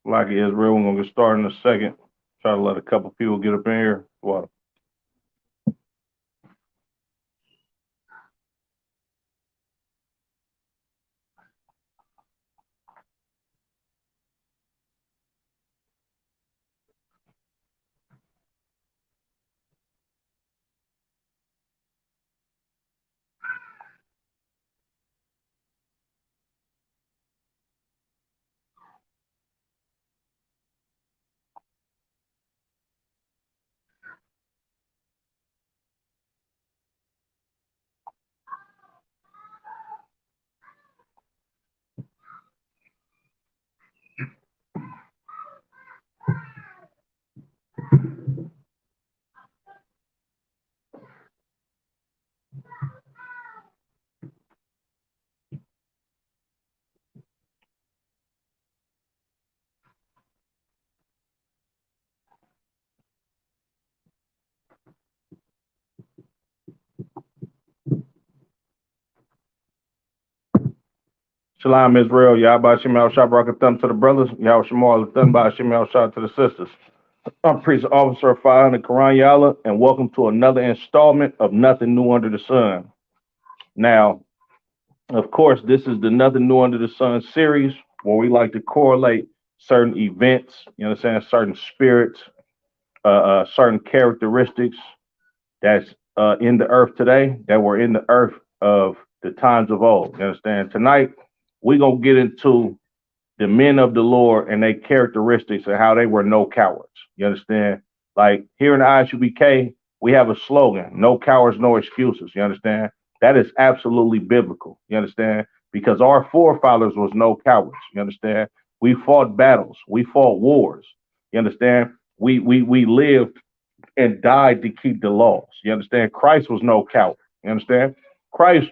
Like Israel, we're gonna get started in a second. Try to let a couple people get up in here. Well, Shalom Israel, Yahba Shemal Shah Thumb to the brothers, Yahweh Shemal Thumba Shemal Shah to the sisters. I'm Priest Officer of Fire in the Quran Yala, and welcome to another installment of Nothing New Under the Sun. Now, of course, this is the Nothing New Under the Sun series where we like to correlate certain events, you understand, certain spirits, certain characteristics that's in the earth today that were in the earth of the times of old. You understand? Tonight, we're going to get into the men of the Lord and their characteristics and how they were no cowards. You understand? Like here in the ISUBK, we have a slogan, no cowards, no excuses. You understand? That is absolutely biblical. You understand? Because our forefathers was no cowards. You understand? We fought battles. We fought wars. You understand? We lived and died to keep the laws. You understand? Christ was no coward. You understand? Christ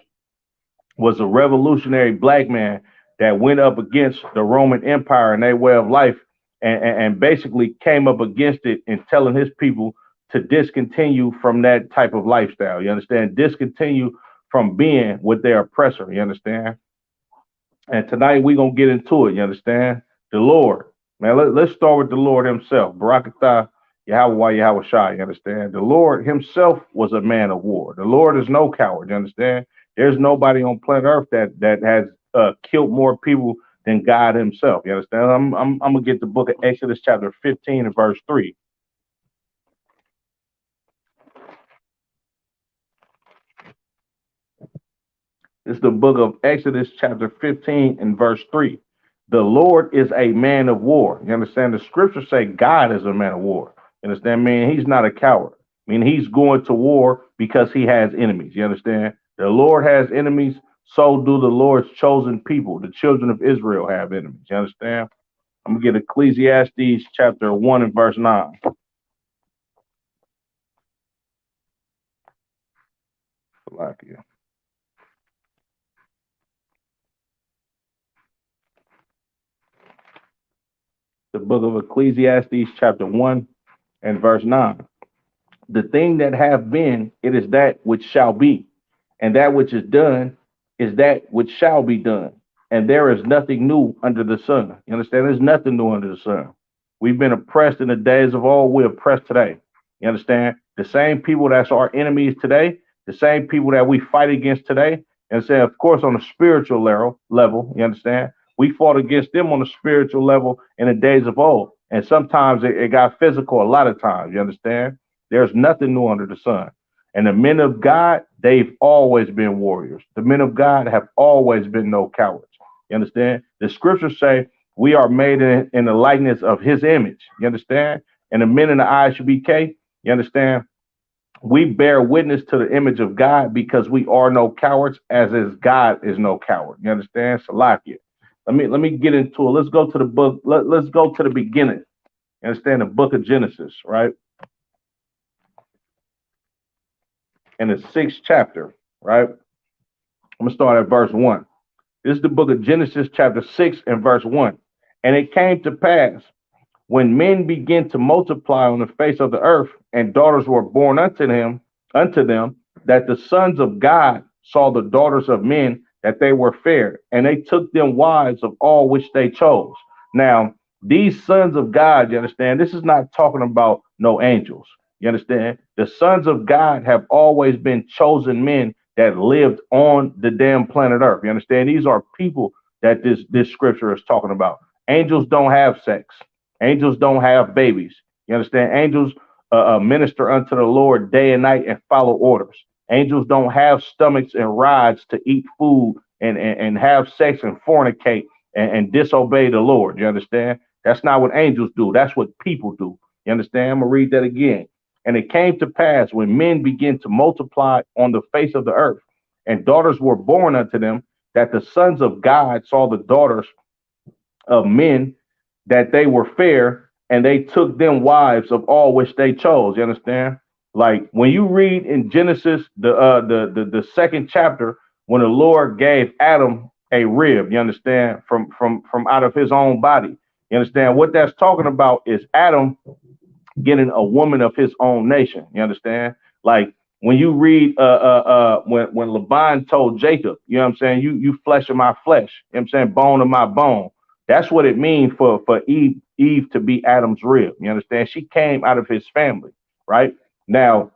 was a revolutionary black man that went up against the Roman Empire and their way of life and basically came up against it and telling his people to discontinue from that type of lifestyle. You understand? Discontinue from being with their oppressor. You understand? And tonight we're going to get into it. You understand? The Lord. Man, let's start with the Lord himself. Barakatah Yahweh Yahweh Shai. You understand? The Lord himself was a man of war. The Lord is no coward. You understand? There's nobody on planet Earth that has killed more people than God himself. You understand? I'm gonna get the book of Exodus chapter 15 and verse 3. It's the book of Exodus chapter 15 and verse 3. The Lord is a man of war. You understand? The scriptures say God is a man of war. You understand? Man, he's not a coward. I mean, he's going to war because he has enemies. You understand? The Lord has enemies, so do the Lord's chosen people. The children of Israel have enemies. You understand? I'm going to get Ecclesiastes chapter 1 and verse 9. Salakia. The book of Ecclesiastes chapter 1 and verse 9. The thing that have been, it is that which shall be, and that which is done is that which shall be done. And there is nothing new under the sun. You understand? There's nothing new under the sun. We've been oppressed in the days of old. We're oppressed today. You understand? The same people that's our enemies today, the same people that we fight against today. And say, of course, on a spiritual level, you understand? We fought against them on a spiritual level in the days of old. And sometimes it got physical a lot of times. You understand? There's nothing new under the sun. And the men of God, they've always been warriors. The men of God have always been no cowards. You understand? The scriptures say we are made in the likeness of his image. You understand? And the men in the ISUBK, you understand? We bear witness to the image of God because we are no cowards, as is God is no coward. You understand? Salakia. Let me get into it. Let's go to the book. Let's go to the beginning. You understand? The book of Genesis, right? In the 6th chapter, right? I'm going to start at verse 1. This is the book of Genesis, chapter 6 and verse 1. And it came to pass when men began to multiply on the face of the earth, and daughters were born unto them, that the sons of God saw the daughters of men, that they were fair, and they took them wives of all which they chose. Now, These sons of God, you understand? This is not talking about no angels. You understand? The sons of God have always been chosen men that lived on the damn planet Earth. You understand? These are people that this scripture is talking about. Angels don't have sex. Angels don't have babies. You understand? Angels minister unto the Lord day and night and follow orders. Angels don't have stomachs and rods to eat food and have sex and fornicate and disobey the Lord. You understand? That's not what angels do. That's what people do. You understand? I'm going to read that again. And it came to pass when men began to multiply on the face of the earth, and daughters were born unto them, that the sons of God saw the daughters of men, that they were fair, and they took them wives of all which they chose. You understand? Like when you read in Genesis, the second chapter, when the Lord gave Adam a rib, you understand, from out of his own body. You understand what that's talking about is Adam getting a woman of his own nation. You understand? Like when you read when Laban told Jacob, you know what I'm saying, you flesh of my flesh, you know what I'm saying, bone of my bone. That's what it means for Eve to be Adam's rib. You understand? She came out of his family, right? Now,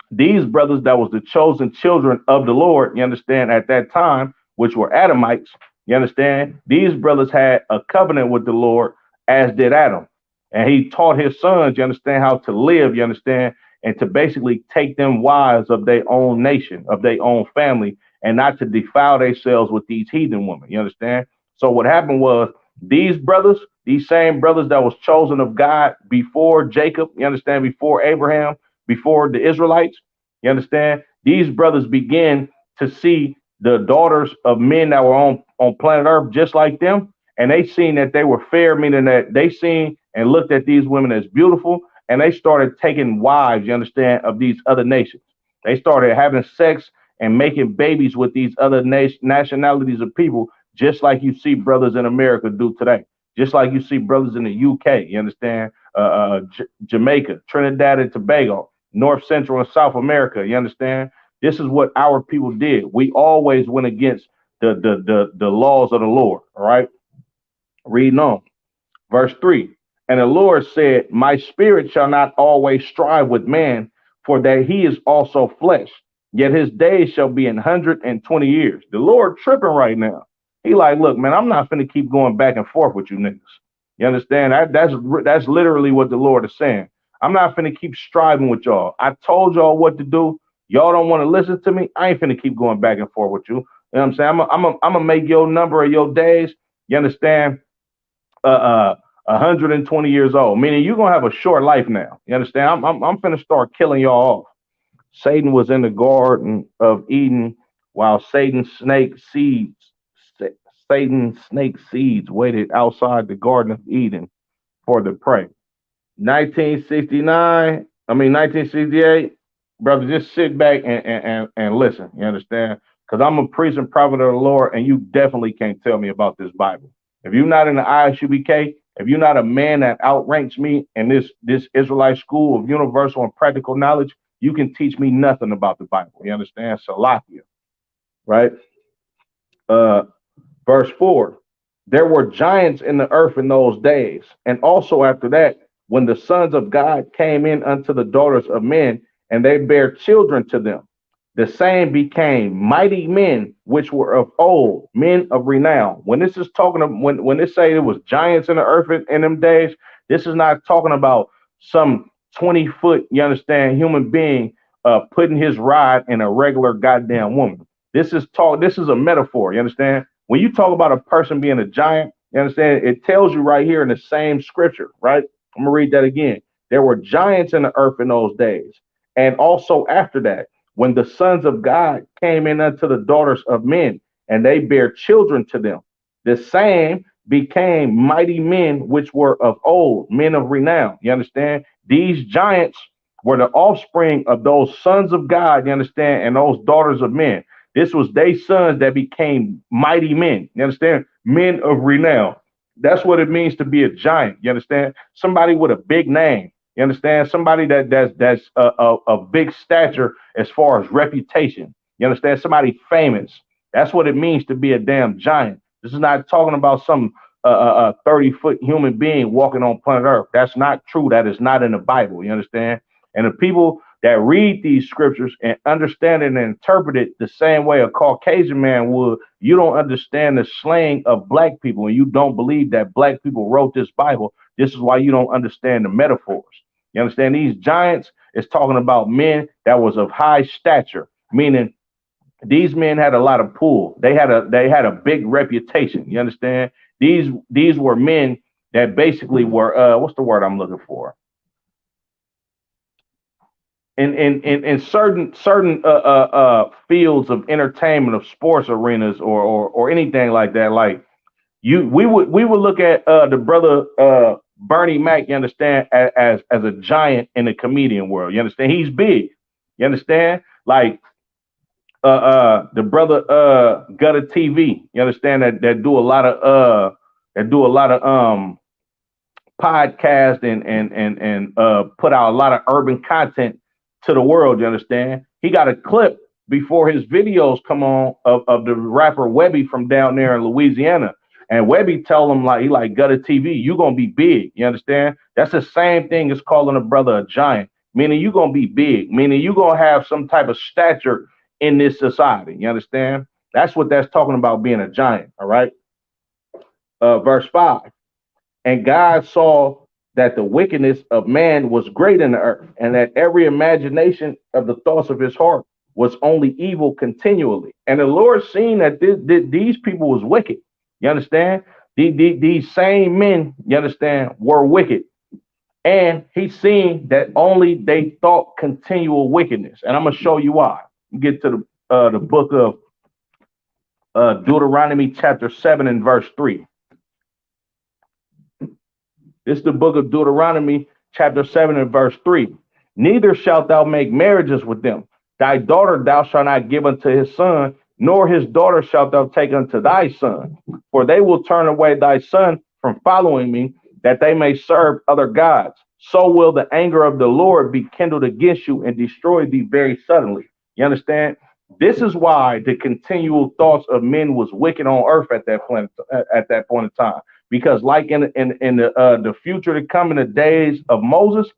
these brothers that was the chosen children of the Lord, you understand, at that time, which were Adamites, you understand, these brothers had a covenant with the Lord, as did Adam. And he taught his sons, you understand, how to live, you understand, and to basically take them wives of their own nation, of their own family, and not to defile themselves with these heathen women, you understand? So what happened was these brothers, these same brothers that was chosen of God before Jacob, you understand, before Abraham, before the Israelites, you understand? These brothers began to see the daughters of men that were on planet Earth just like them, and they seen that they were fair, meaning that they seen and looked at these women as beautiful, and they started taking wives, you understand, of these other nations. They started having sex and making babies with these other nationalities of people, just like you see brothers in America do today, just like you see brothers in the UK, you understand, Jamaica, Trinidad and Tobago, North, Central, and South America. You understand? This is what our people did. We always went against the laws of the Lord. All right. Reading on. Verse 3. And the Lord said, my spirit shall not always strive with man, for that he is also flesh. Yet his days shall be 120 years. The Lord tripping right now. He like, look, man, I'm not finna keep going back and forth with you niggas. You understand? That's literally what the Lord is saying. I'm not finna keep striving with y'all. I told y'all what to do. Y'all don't want to listen to me. I ain't finna keep going back and forth with you. You know what I'm saying? I'm gonna make your number of your days. You understand? 120 years old, meaning you're gonna have a short life now. You understand? I'm finna start killing y'all off. Satan was in the Garden of Eden while Satan snake seeds waited outside the Garden of Eden for the prey. 1968, brother, just sit back and listen. You understand? Because I'm a priest and prophet of the Lord, and you definitely can't tell me about this Bible. If you're not in the ISUBK, if you're not a man that outranks me in this Israelite school of universal and practical knowledge, you can teach me nothing about the Bible. You understand? Salakia, right? Uh, Verse 4. There were giants in the earth in those days, and also after that, when the sons of God came in unto the daughters of men, and they bare children to them. The same became mighty men which were of old, men of renown. When this is talking of when they say it was giants in the earth in them days, this is not talking about some 20-foot, you understand, human being putting his rod in a regular goddamn woman. This is a metaphor, you understand? When you talk about a person being a giant, you understand, it tells you right here in the same scripture, right? I'm gonna read that again. There were giants in the earth in those days, and also after that, when the sons of God came in unto the daughters of men, and they bare children to them, the same became mighty men which were of old, men of renown. You understand? These giants were the offspring of those sons of God, you understand, and those daughters of men. This was they sons that became mighty men. You understand? Men of renown. That's what it means to be a giant. You understand? Somebody with a big name. You understand? Somebody that's a big stature as far as reputation. You understand? Somebody famous. That's what it means to be a damn giant. This is not talking about a 30-foot human being walking on planet Earth. That's not true. That is not in the Bible. You understand? And the people that read these scriptures and understand it and interpret it the same way a Caucasian man would, you don't understand the slang of black people, and you don't believe that black people wrote this Bible. This is why you don't understand the metaphors. You understand? These giants is talking about men that was of high stature, meaning these men had a lot of pull. They had a big reputation. You understand? These were men that basically were what's the word I'm looking for? In certain fields of entertainment, of sports arenas, or anything like that. Like we would look at the brother Bernie Mac. You understand? As a giant in the comedian world. You understand? He's big. You understand? Like the brother Gutter TV. You understand that do a lot of podcast and put out a lot of urban content to the world. You understand? He got a clip before his videos come on of the rapper Webby from down there in Louisiana. And Webby tell him like, he like, Gutter TV, you gonna be big. You understand? That's the same thing as calling a brother a giant, meaning you gonna be big, meaning you gonna have some type of stature in this society. You understand? That's what that's talking about, being a giant. All right. Verse 5. And God saw that the wickedness of man was great in the earth, and that every imagination of the thoughts of his heart was only evil continually. And the Lord seen that these people was wicked. You understand? These same men, you understand, were wicked. And he seen that only they thought continual wickedness. And I'm going to show you why. You get to the book of Deuteronomy chapter 7 and verse 3. This is the book of Deuteronomy chapter 7 and verse 3. Neither shalt thou make marriages with them. Thy daughter thou shalt not give unto his son, nor his daughter shalt thou take unto thy son. For they will turn away thy son from following me, that they may serve other gods. So will the anger of the Lord be kindled against you and destroy thee very suddenly. You understand? This is why the continual thoughts of men was wicked on earth at that point in time. Because like in the future to come, in the days of Moses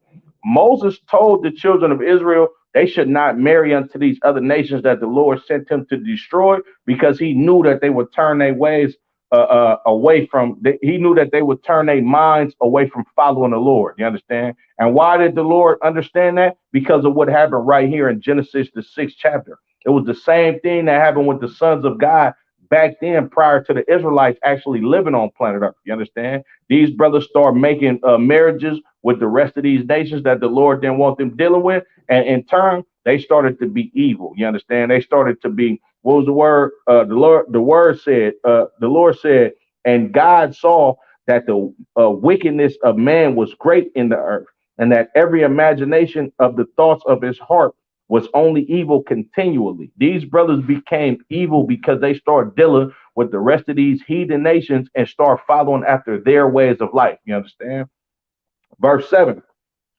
told the children of Israel they should not marry unto these other nations that the Lord sent him to destroy, because he knew that they would turn their ways away from. He knew that they would turn their minds away from following the Lord. You understand? And why did the Lord understand that? Because of what happened right here in Genesis, the 6th chapter. It was the same thing that happened with the sons of God back then, prior to the Israelites actually living on planet Earth. You understand? These brothers start making marriages with the rest of these nations that the Lord didn't want them dealing with, and in turn, they started to be evil. You understand? They started to be, what was the word? The Lord said, and God saw that the wickedness of man was great in the earth, and that every imagination of the thoughts of his heart was only evil continually. These brothers became evil because they started dealing with the rest of these heathen nations and start following after their ways of life. You understand? Verse 7.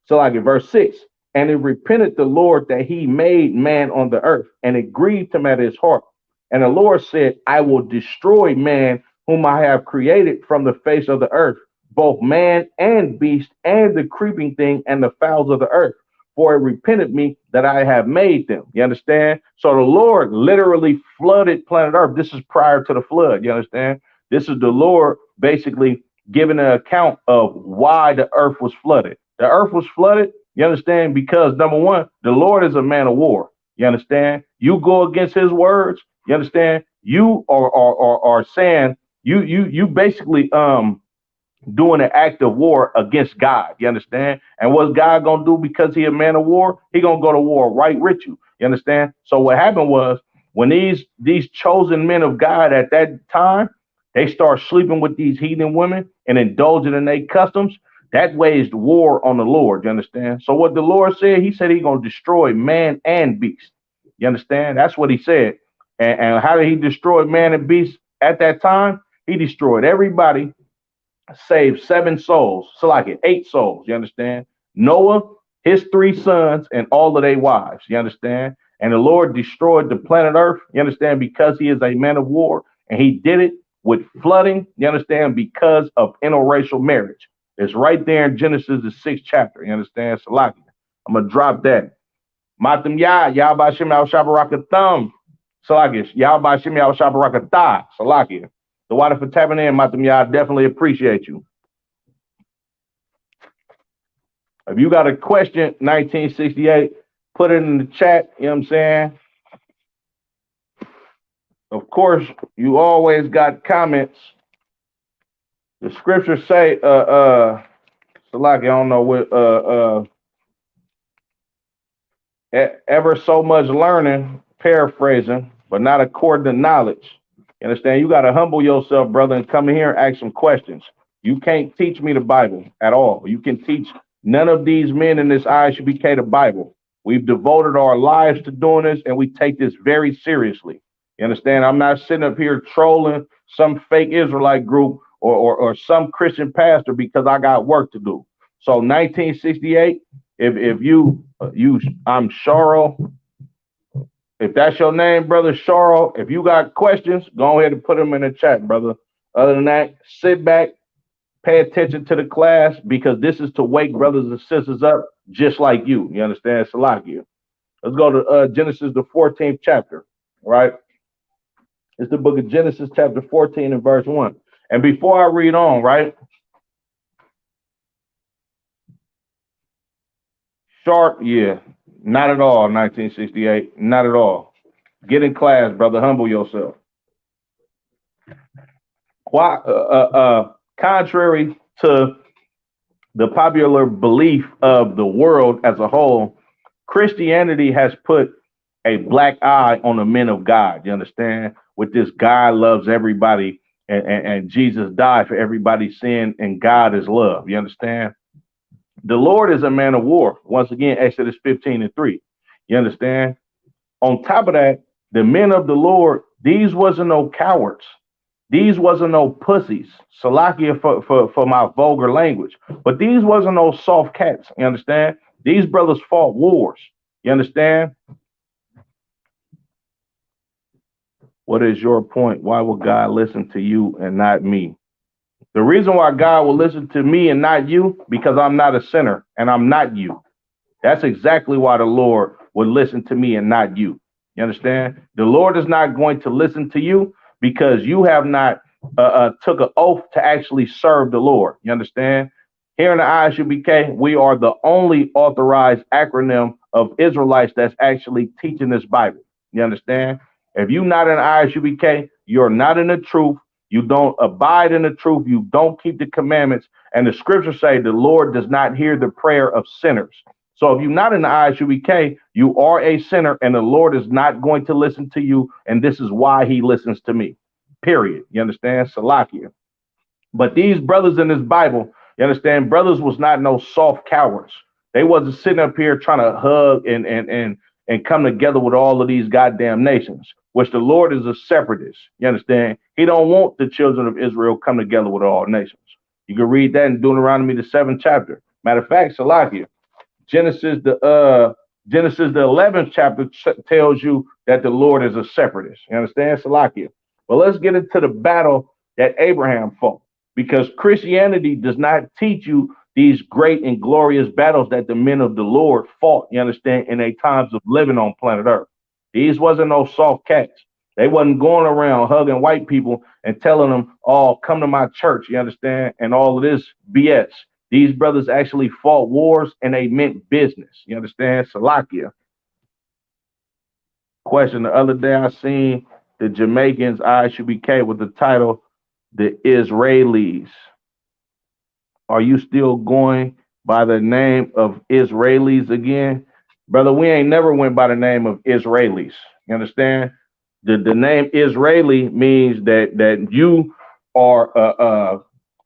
So like in verse 6. And it repented the Lord that he made man on the earth, and it grieved him at his heart. And the Lord said, I will destroy man whom I have created from the face of the earth, both man and beast, and the creeping thing, and the fowls of the earth. For it repented me that I have made them. You understand? So the Lord literally flooded planet Earth. This is prior to the flood. You understand? This is the Lord basically giving an account of why the earth was flooded. The earth was flooded, you understand, because number one, the Lord is a man of war. You understand? You go against his words, you understand? You are saying you basically doing an act of war against God. You understand? And what's God gonna do because he a man of war? He gonna go to war right with you. You understand? So what happened was, when these chosen men of God at that time, they start sleeping with these heathen women and indulging in their customs, that waged war on the Lord. You understand? So what the Lord said, he said he gonna destroy man and beast. You understand? That's what he said. And how did he destroy man and beast at that time? He destroyed everybody, saved 7 souls, so like it 8 souls. You understand? Noah, his 3 sons, and all of their wives. You understand? And the Lord destroyed the planet Earth. You understand? Because he is a man of war, and he did it with flooding, you understand, because of interracial marriage. It's right there in Genesis, the 6th chapter. You understand? Salaki. I'm going to drop that. Matam ya, Yahbashim al Shabarakatham. Salaki. Yahbashim al Shabarakatah. Salaki. The water for tapping in, Matam ya, I definitely appreciate you. If you got a question, 1968, put it in the chat. You know what I'm saying? Of course, you always got comments. The scriptures say, Salaki, I don't know what, ever so much learning, paraphrasing, but not according to knowledge. You understand? You got to humble yourself, brother, and come in here and ask some questions. You can't teach me the Bible at all. You can teach none of these men in this ISUBK the Bible. We've devoted our lives to doing this, and we take this very seriously. You understand? I'm not sitting up here trolling some fake Israelite group or some Christian pastor because I got work to do. So 1968, if I'm Charles. If that's your name, brother Charles, if you got questions, go ahead and put them in the chat, brother. Other than that, sit back, pay attention to the class, because this is to wake brothers and sisters up just like you. You understand? Salakia. Let's go to Genesis, the 14th chapter, right? It's the book of Genesis, chapter 14 and verse 1. And before I read on, right? Sharp, yeah, not at all, 1968, not at all. Get in class, brother, humble yourself. Contrary to the popular belief of the world as a whole, Christianity has put a black eye on the men of God, you understand? With this, God loves everybody, and Jesus died for everybody's sin, and God is love, you understand? The Lord is a man of war. Once again, Exodus 15 and 3. You understand? On top of that, the men of the Lord, these wasn't no cowards. These wasn't no pussies. Salakia for my vulgar language. But these wasn't no soft cats. You understand? These brothers fought wars. You understand? What is your point? Why would God listen to you and not me? The reason why God will listen to me and not you, because I'm not a sinner and I'm not you. That's exactly why the Lord would listen to me and not you. You understand? The Lord is not going to listen to you because you have not took an oath to actually serve the Lord. You understand? Here in the ISUBK, we are the only authorized acronym of Israelites that's actually teaching this Bible. You understand? If you're not in ISUBK, you're not in the truth. You don't abide in the truth. You don't keep the commandments. And the scriptures say the Lord does not hear the prayer of sinners. So if you're not in the ISUBK, you are a sinner, and the Lord is not going to listen to you. And this is why he listens to me, period. You understand? Salakia. But these brothers in this Bible, you understand, brothers was not no soft cowards. They wasn't sitting up here trying to hug and come together with all of these goddamn nations, which the Lord is a separatist. You understand? He don't want the children of Israel come together with all nations. You can read that in Deuteronomy, the 7th chapter. Matter of fact, Salakia, Genesis, the 11th chapter tells you that the Lord is a separatist. You understand? Salakia. Well, let's get into the battle that Abraham fought, because Christianity does not teach you these great and glorious battles that the men of the Lord fought, you understand, in their times of living on planet Earth. These wasn't no soft cats. They wasn't going around hugging white people and telling them, oh, come to my church, you understand, and all of this BS. These brothers actually fought wars, and they meant business, you understand? Salakia. Question, the other day I seen the Jamaicans ISUBK with the title, The Israelis. Are you still going by the name of Israelis again? Brother, we ain't never went by the name of Israelis. You understand? The name Israeli means that you are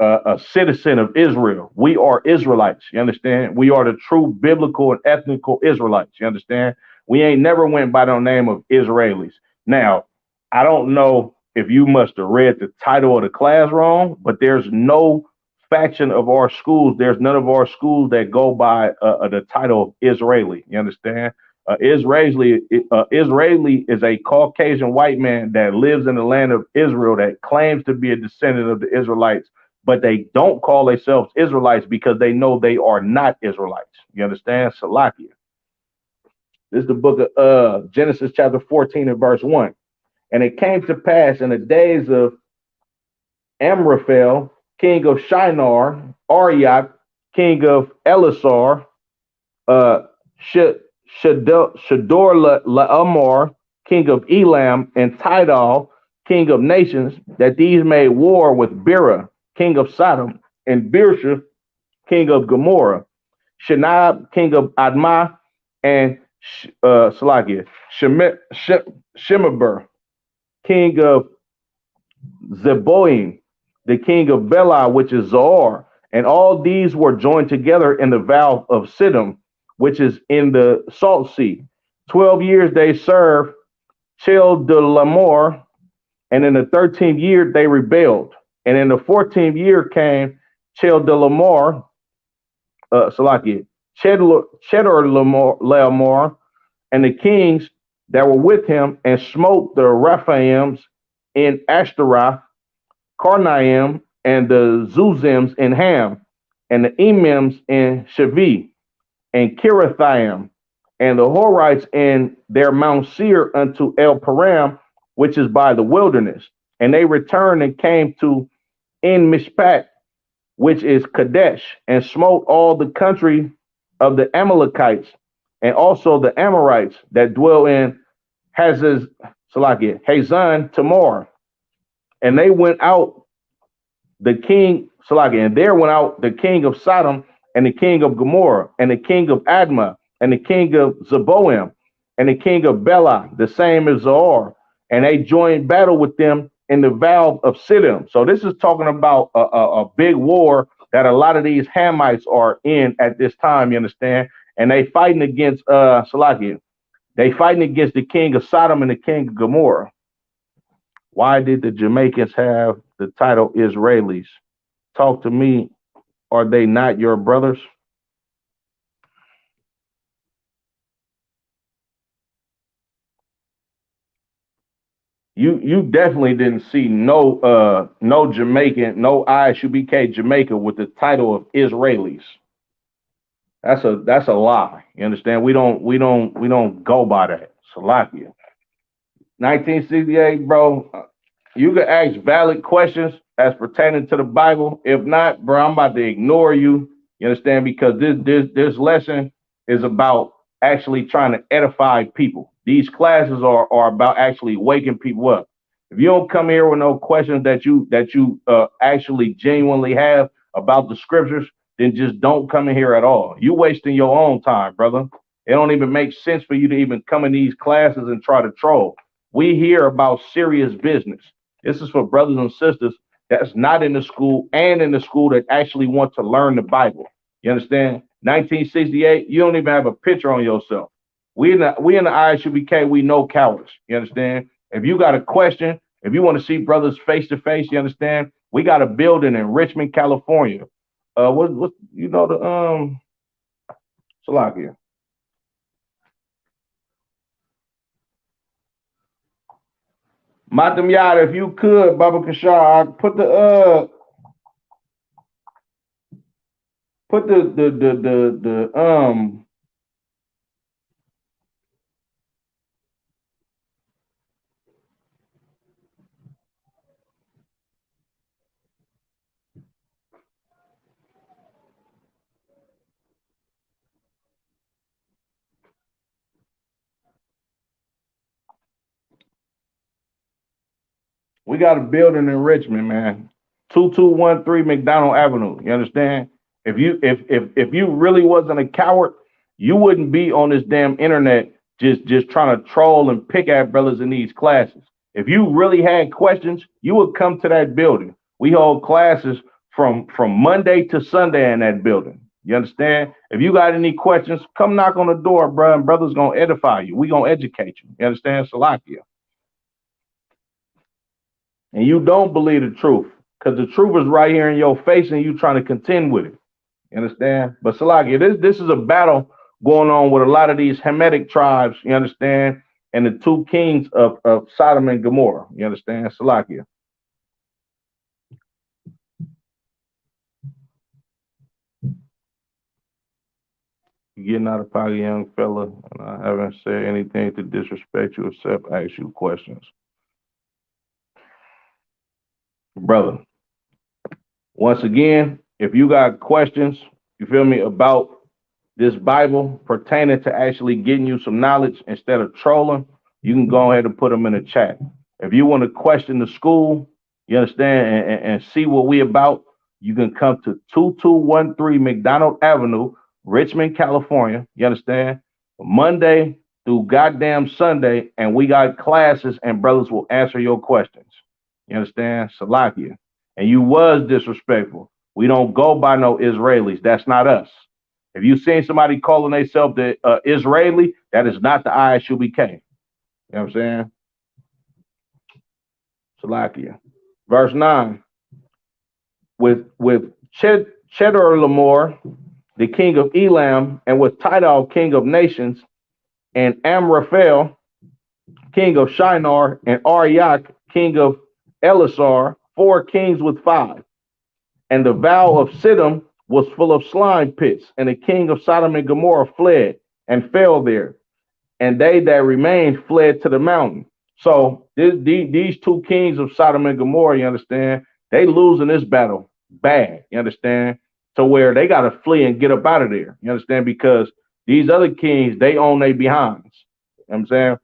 a citizen of Israel. We are Israelites. You understand? We are the true biblical and ethnical Israelites. You understand? We ain't never went by the name of Israelis. Now, I don't know if you must have read the title of the class wrong, but there's no faction of our schools. There's none of our schools that go by the title of Israeli. You understand? Israeli is a Caucasian white man that lives in the land of Israel that claims to be a descendant of the Israelites, but they don't call themselves Israelites because they know they are not Israelites. You understand? Salakia. This is the book of Genesis chapter 14 and verse 1. And it came to pass in the days of Amraphel, king of Shinar, Arioch, king of Elasar, Shador Laamar, king of Elam, and Tidal, king of nations, that these made war with Bera, king of Sodom, and Birsha, king of Gomorrah, Shinab, king of Admah, and Shemeber, king of Zeboim, the king of Bela, which is Zoar. And all these were joined together in the vale of Siddim, which is in the Salt Sea. 12 years they served Chedorlaomer, and in the 13th year they rebelled. And in the 14th year came Chedorlaomer, Chedorlaomer, and the kings that were with him, and smote the Rephaims in Ashtaroth, Karnaim, and the Zuzims in Ham, and the Emims in Shavi, and Kirithaim, and the Horites in their Mount Seir unto El Param, which is by the wilderness. And they returned and came to En Mishpat, which is Kadesh, and smote all the country of the Amalekites, and also the Amorites that dwell in Hazan Tamar. And they went out the king, and there went out the king of Sodom, and the king of Gomorrah, and the king of Admah, and the king of Zeboim, and the king of Bela, the same as Zoar, and they joined battle with them in the vale of Siddim. So this is talking about a big war that a lot of these Hamites are in at this time, you understand? And they fighting against they fighting against the king of Sodom and the king of Gomorrah. Why did the Jamaicans have the title Israelis? Talk to me. Are they not your brothers? You definitely didn't see no Jamaican, no ISUBK Jamaica with the title of Israelis. That's a lie. You understand? We don't go by that. Salakia. 1968, bro. You can ask valid questions as pertaining to the Bible. If not, bro, I'm about to ignore you. You understand? Because this lesson is about actually trying to edify people. These classes are about actually waking people up. If you don't come here with no questions that you actually genuinely have about the scriptures, then just don't come in here at all. You wasting your own time, brother. It don't even make sense for you to even come in these classes and try to troll. We hear about serious business. This is for brothers and sisters that's not in the school and in the school that actually want to learn the Bible. You understand? 1968, you don't even have a picture on yourself. We in the ISUBK, we know cowards. You understand? If you got a question, if you want to see brothers face to face, you understand? We got a building in Richmond, California. What you know the Salakia. Matam Yada, if you could, Baba Kashar, put the we got a building in Richmond, man. 2213 McDonald Avenue. You understand? If you really wasn't a coward, you wouldn't be on this damn internet just trying to troll and pick at brothers in these classes. If you really had questions, you would come to that building. We hold classes from Monday to Sunday in that building. You understand? If you got any questions, come knock on the door, bro, and brother's gonna edify you. We gonna educate you. You understand? Salakia. And you don't believe the truth, because the truth is right here in your face and you trying to contend with it. You understand? But Salakia, this is a battle going on with a lot of these Hamitic tribes, you understand, and the two kings of Sodom and Gomorrah, you understand, Salakia. You getting out of pocket, young fella, and I haven't said anything to disrespect you except ask you questions. Brother, once again, if you got questions, you feel me, about this Bible pertaining to actually getting you some knowledge instead of trolling, you can go ahead and put them in the chat. If you want to question the school, you understand, and see what we about, you can come to 2213 McDonald Avenue, Richmond, California. You understand? Monday through goddamn Sunday, and we got classes, and brothers will answer your questions. You understand? Salakia. And you was disrespectful. We don't go by no Israelis. That's not us. If you seen somebody calling themselves the Israeli, that is not the ISUBK. You know what I'm saying? Salakia. Verse 9. With Chedorlaomer, the king of Elam, and with Tidal, king of nations, and Amraphel, king of Shinar, and Arioch, king of Elasar, 4 kings with 5. And the vow of Siddim was full of slime pits, and the king of Sodom and Gomorrah fled and fell there. And they that remained fled to the mountain. So these 2 kings of Sodom and Gomorrah, you understand, they losing this battle bad, you understand, to where they got to flee and get up out of there, you understand, because these other kings, they own their behinds. You know what I'm saying?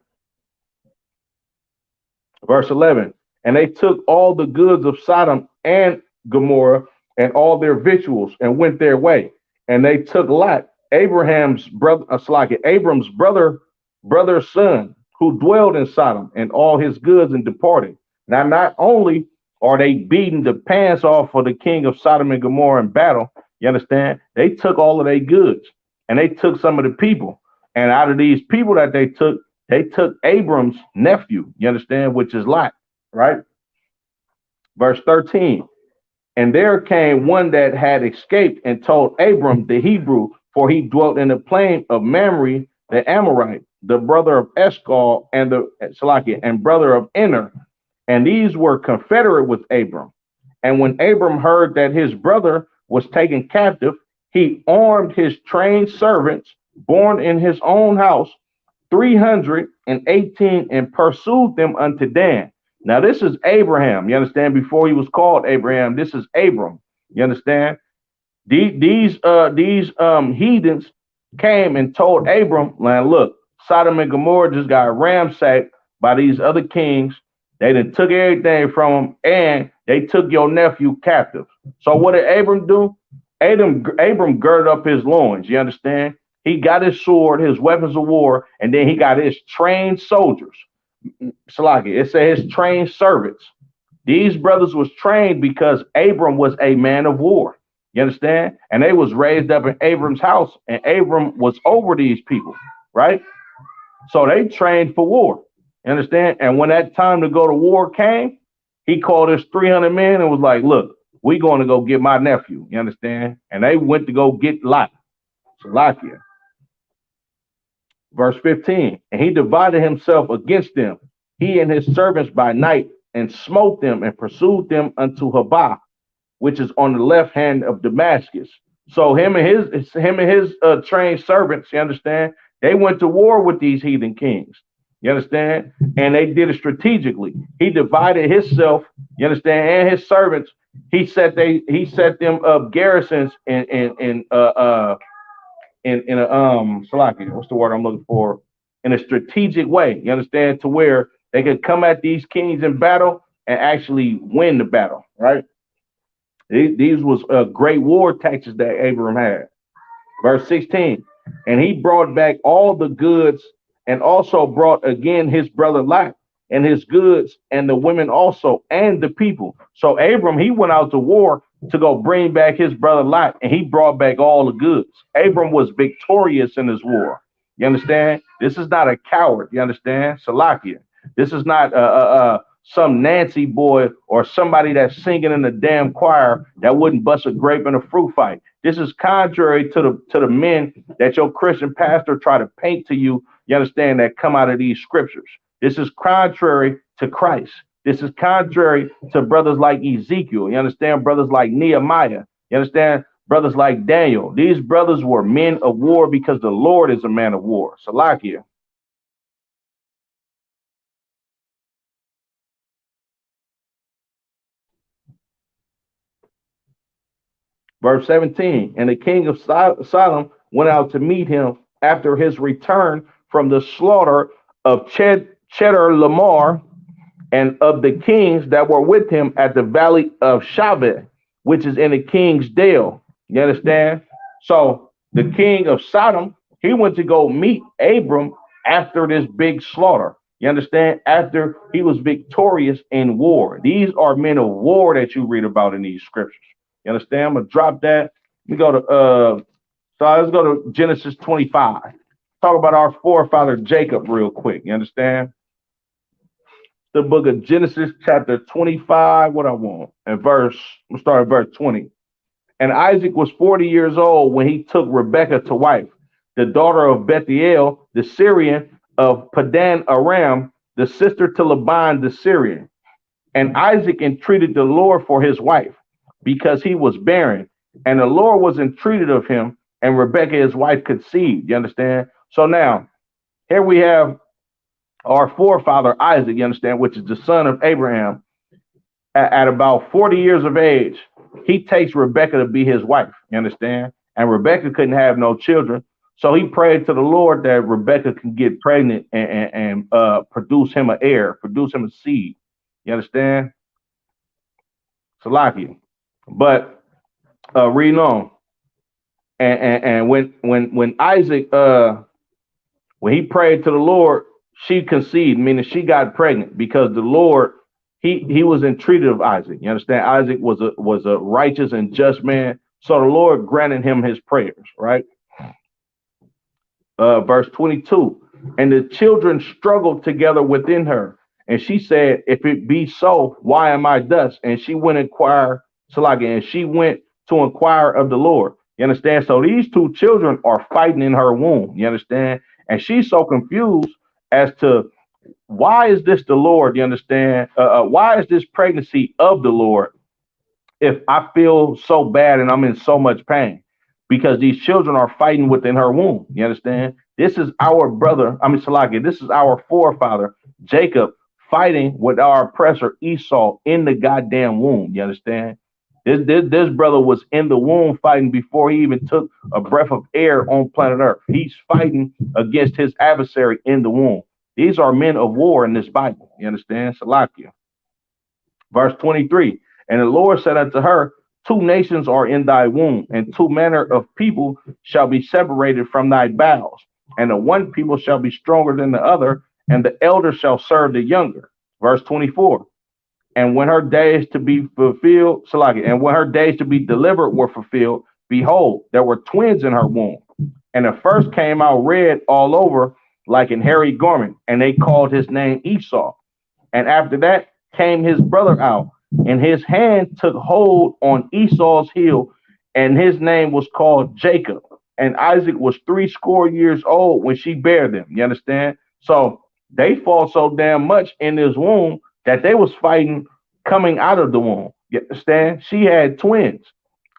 Verse 11, and they took all the goods of Sodom and Gomorrah and all their victuals and went their way. And they took Lot, Abram's brother's son, who dwelled in Sodom, and all his goods, and departed. Now, not only are they beating the pants off for the king of Sodom and Gomorrah in battle, you understand? They took all of their goods, and they took some of the people. And out of these people that they took Abram's nephew, you understand, which is Lot, right? Verse 13. And there came one that had escaped and told Abram the Hebrew, for he dwelt in the plain of Mamre the Amorite, the brother of Eshcol and brother of Ener. And these were confederate with Abram. And when Abram heard that his brother was taken captive, he armed his trained servants born in his own house, 318, and pursued them unto Dan. Now, this is Abraham, you understand, before he was called Abraham. This is Abram, you understand? These heathens came and told Abram, man, look, Sodom and Gomorrah just got ransacked by these other kings. They done took everything from him, and they took your nephew captive. So what did Abram do? Abram girded up his loins, you understand? He got his sword, his weapons of war, and then he got his trained soldiers. Salaki, it says his trained servants. These brothers was trained because Abram was a man of war. You understand? And they was raised up in Abram's house, and Abram was over these people, right? So they trained for war. You understand? And when that time to go to war came, he called his 300 men and was like, look, we going to go get my nephew. You understand? And they went to go get Lot. Salakia. Verse 15, and he divided himself against them, he and his servants by night, and smote them and pursued them unto Habah, which is on the left hand of Damascus. So him and his trained servants, you understand, they went to war with these heathen kings. You understand? And they did it strategically. He divided himself, you understand, and his servants. He set them up garrisons in Salaki, what's the word I'm looking for? In a strategic way, you understand, to where they could come at these kings in battle and actually win the battle, right? These was great war tactics that Abram had. Verse 16, and he brought back all the goods, and also brought again his brother Lot and his goods, and the women also, and the people. So Abram, he went out to war to go bring back his brother Lot, and he brought back all the goods. Abram was victorious in his war. You understand? This is not a coward. You understand? Salakia. This is not some Nancy boy or somebody that's singing in the damn choir that wouldn't bust a grape in a fruit fight. This is contrary to the men that your Christian pastor try to paint to you. You understand, that come out of these scriptures. This is contrary to Christ. This is contrary to brothers like Ezekiel. You understand, brothers like Nehemiah. You understand, brothers like Daniel. These brothers were men of war because the Lord is a man of war. Salakia. Verse 17, and the king of Sodom went out to meet him after his return from the slaughter of Cheddar Lamar and of the kings that were with him at the valley of Shaveh, which is in the king's dale. You understand? So the king of Sodom, he went to go meet Abram after this big slaughter. You understand? After he was victorious in war. These are men of war that you read about in these scriptures. You understand? I'm gonna drop that. We go to so let's go to Genesis 25. Talk about our forefather Jacob real quick. You understand? The book of Genesis, chapter 25. What I want. And we'll start at verse 20. And Isaac was 40 years old when he took Rebekah to wife, the daughter of Bethuel, the Syrian of Padan Aram, the sister to Laban the Syrian. And Isaac entreated the Lord for his wife, because he was barren, and the Lord was entreated of him, and Rebekah, his wife, conceived. You understand? So now, here we have our forefather Isaac, you understand, which is the son of Abraham. At about 40 years of age, he takes Rebekah to be his wife. You understand? And Rebekah couldn't have no children. So he prayed to the Lord that Rebekah can get pregnant and produce him an heir, produce him a seed. You understand? Salakia. But reading on, and when Isaac when he prayed to the Lord, she conceived, meaning she got pregnant, because the Lord he was entreated of Isaac. You understand? Isaac was a righteous and just man, so the Lord granted him his prayers. Right? Verse 22, and the children struggled together within her, and she said, "If it be so, why am I thus?" And she went and she went to inquire of the Lord. You understand? So these two children are fighting in her womb. You understand? And she's so confused as to why is this the Lord? You understand? Why is this pregnancy of the Lord if I feel so bad and I'm in so much pain? Because these children are fighting within her womb. You understand? This is our brother. Salakia, this is our forefather, Jacob, fighting with our oppressor Esau in the goddamn womb. You understand? This brother was in the womb fighting before he even took a breath of air on planet Earth. He's fighting against his adversary in the womb. These are men of war in this Bible. You understand? Salakia. Verse 23. And the Lord said unto her, two nations are in thy womb, and two manner of people shall be separated from thy bowels. And the one people shall be stronger than the other, and the elder shall serve the younger. Verse 24. And when her days to be fulfilled, and when her days to be delivered were fulfilled, behold, there were twins in her womb. And the first came out red all over like an hairy garment, and they called his name Esau. And after that came his brother out, and his hand took hold on Esau's heel, and his name was called Jacob. And Isaac was 80 years old when she bare them. You understand? So they fought so damn much in this womb that they was fighting coming out of the womb. You understand? She had twins.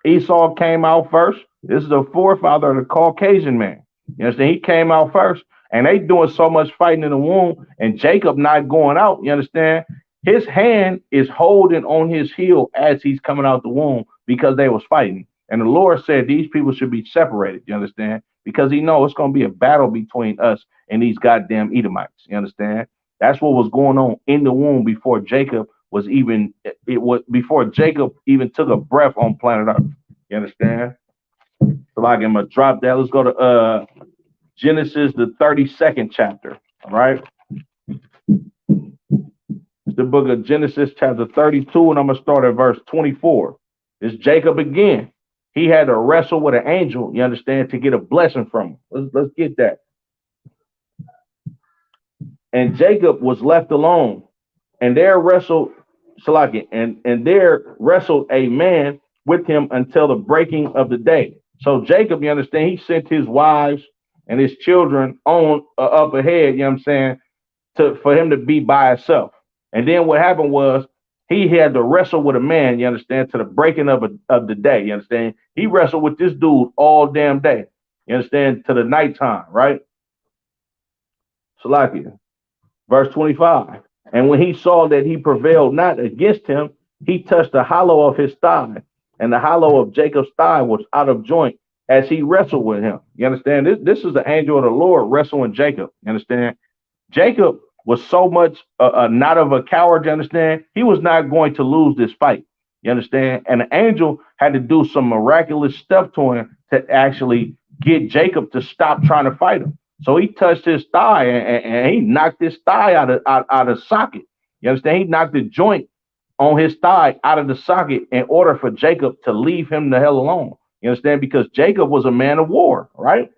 Esau came out first. This is the forefather of the Caucasian man. You understand? He came out first, and they doing so much fighting in the womb, and Jacob not going out. You understand? His hand is holding on his heel as he's coming out the womb because they was fighting. And the Lord said these people should be separated. You understand? Because he knows it's going to be a battle between us and these goddamn Edomites. You understand? That's what was going on in the womb before Jacob before Jacob even took a breath on planet Earth. You understand? So like I'm gonna drop that. Let's go to Genesis, the 32nd chapter. All right. The book of Genesis, chapter 32, and I'm gonna start at verse 24. It's Jacob again. He had to wrestle with an angel, you understand, to get a blessing from him. Let's get that. And Jacob was left alone, And there wrestled Salaki, and there wrestled a man with him until the breaking of the day. So Jacob, you understand, he sent his wives and his children on up ahead, you know what I'm saying, to for him to be by himself. And then what happened was he had to wrestle with a man, you understand, to the breaking of the day. You understand? He wrestled with this dude all damn day. You understand? To the nighttime, right? Salakia. Verse 25. And when he saw that he prevailed not against him, he touched the hollow of his thigh, and the hollow of Jacob's thigh was out of joint as he wrestled with him. You understand? This is the angel of the Lord wrestling Jacob. You understand? Jacob was so much not of a coward, you understand? He was not going to lose this fight. You understand? And the angel had to do some miraculous stuff to him to actually get Jacob to stop trying to fight him. So he touched his thigh and he knocked his thigh out of socket. You understand? He knocked the joint on his thigh out of the socket in order for Jacob to leave him the hell alone. You understand? Because Jacob was a man of war, right?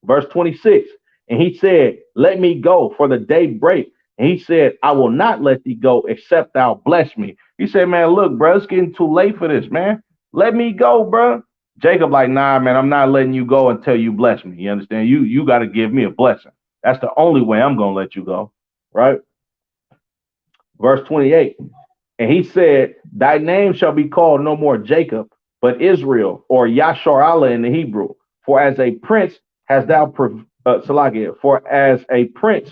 Verse 26. And he said, let me go, for the day break. And he said, I will not let thee go except thou bless me. He said, man, look, bro, it's getting too late for this, man. Let me go, bro. Jacob like, nah, man, I'm not letting you go until you bless me. You understand? You got to give me a blessing. That's the only way I'm going to let you go, right? Verse 28. And he said, thy name shall be called no more Jacob, but Israel, or Yasharallah in the Hebrew. For as a prince hast thou Salakia, for as a prince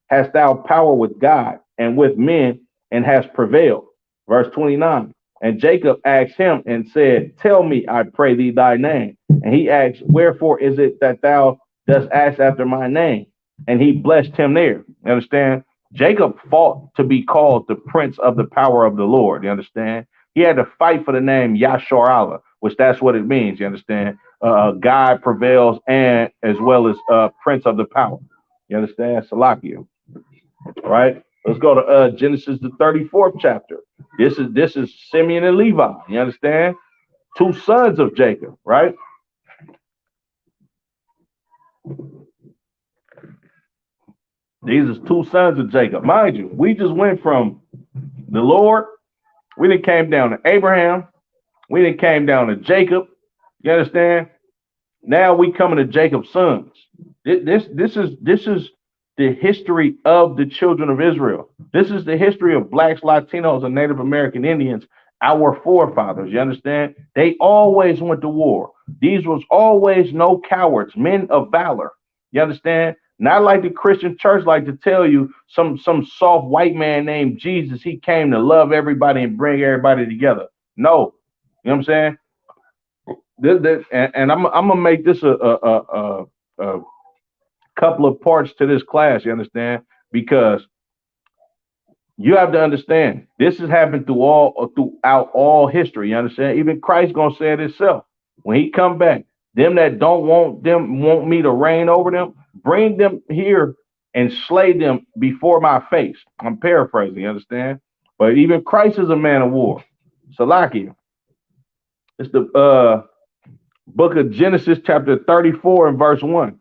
hast thou power with God and with men, and hast prevailed. Verse 29. And Jacob asked him and said, tell me, I pray thee, thy name. And he asked, wherefore is it that thou dost ask after my name? And he blessed him there. You understand? Jacob fought to be called the prince of the power of the Lord. You understand? He had to fight for the name Yashar Allah, which that's what it means. You understand? God prevails, and as well as prince of the power. You understand? Salakia. All right. Let's go to Genesis, the 34th chapter. This is Simeon and Levi. You understand? Two sons of Jacob, right? These are two sons of Jacob. Mind you, we just went from the Lord. We then came down to Abraham. We then came down to Jacob. You understand? Now we coming to Jacob's sons. This is the history of the children of Israel. This is the history of blacks, Latinos, and Native American Indians, our forefathers. You understand? They always went to war. These was always no cowards, men of valor. You understand? Not like the Christian church like to tell you some soft white man named Jesus. He came to love everybody and bring everybody together. No, you know what I'm saying? And I'm gonna make this a couple of parts to this class. You understand? Because you have to understand this has happened throughout all history. You understand? Even Christ gonna say it himself when he come back. Them that don't want me to reign over them, bring them here and slay them before my face. I'm paraphrasing, you understand? But even Christ is a man of war. Salakia. It's the book of Genesis, chapter 34 and verse 1.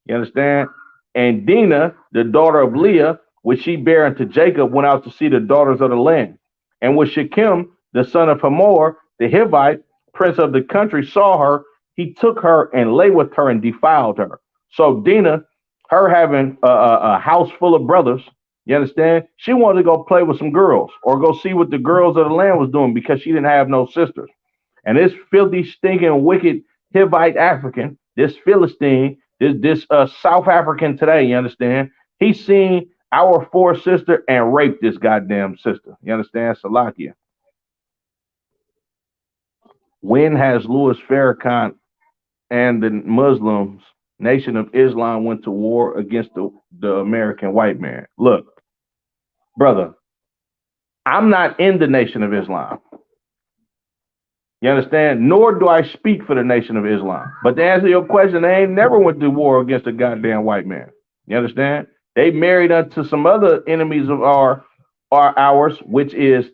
You understand? And Dinah, the daughter of Leah, which she bare unto Jacob, went out to see the daughters of the land. And when Shechem, the son of Hamor, the Hivite, prince of the country, saw her, he took her and lay with her and defiled her. So Dinah, her having a house full of brothers, you understand? She wanted to go play with some girls or go see what the girls of the land was doing because she didn't have no sisters. And this filthy, stinking, wicked Hivite African, this Philistine, this South African today, you understand? He seen our four sister and raped this goddamn sister. You understand? Salakia. When has Louis Farrakhan and the Muslims, Nation of Islam, went to war against the American white man? Look, brother, I'm not in the Nation of Islam. You understand? Nor do I speak for the Nation of Islam. But to answer your question, they ain't never went to war against a goddamn white man. You understand? They married unto some other enemies of ours, which is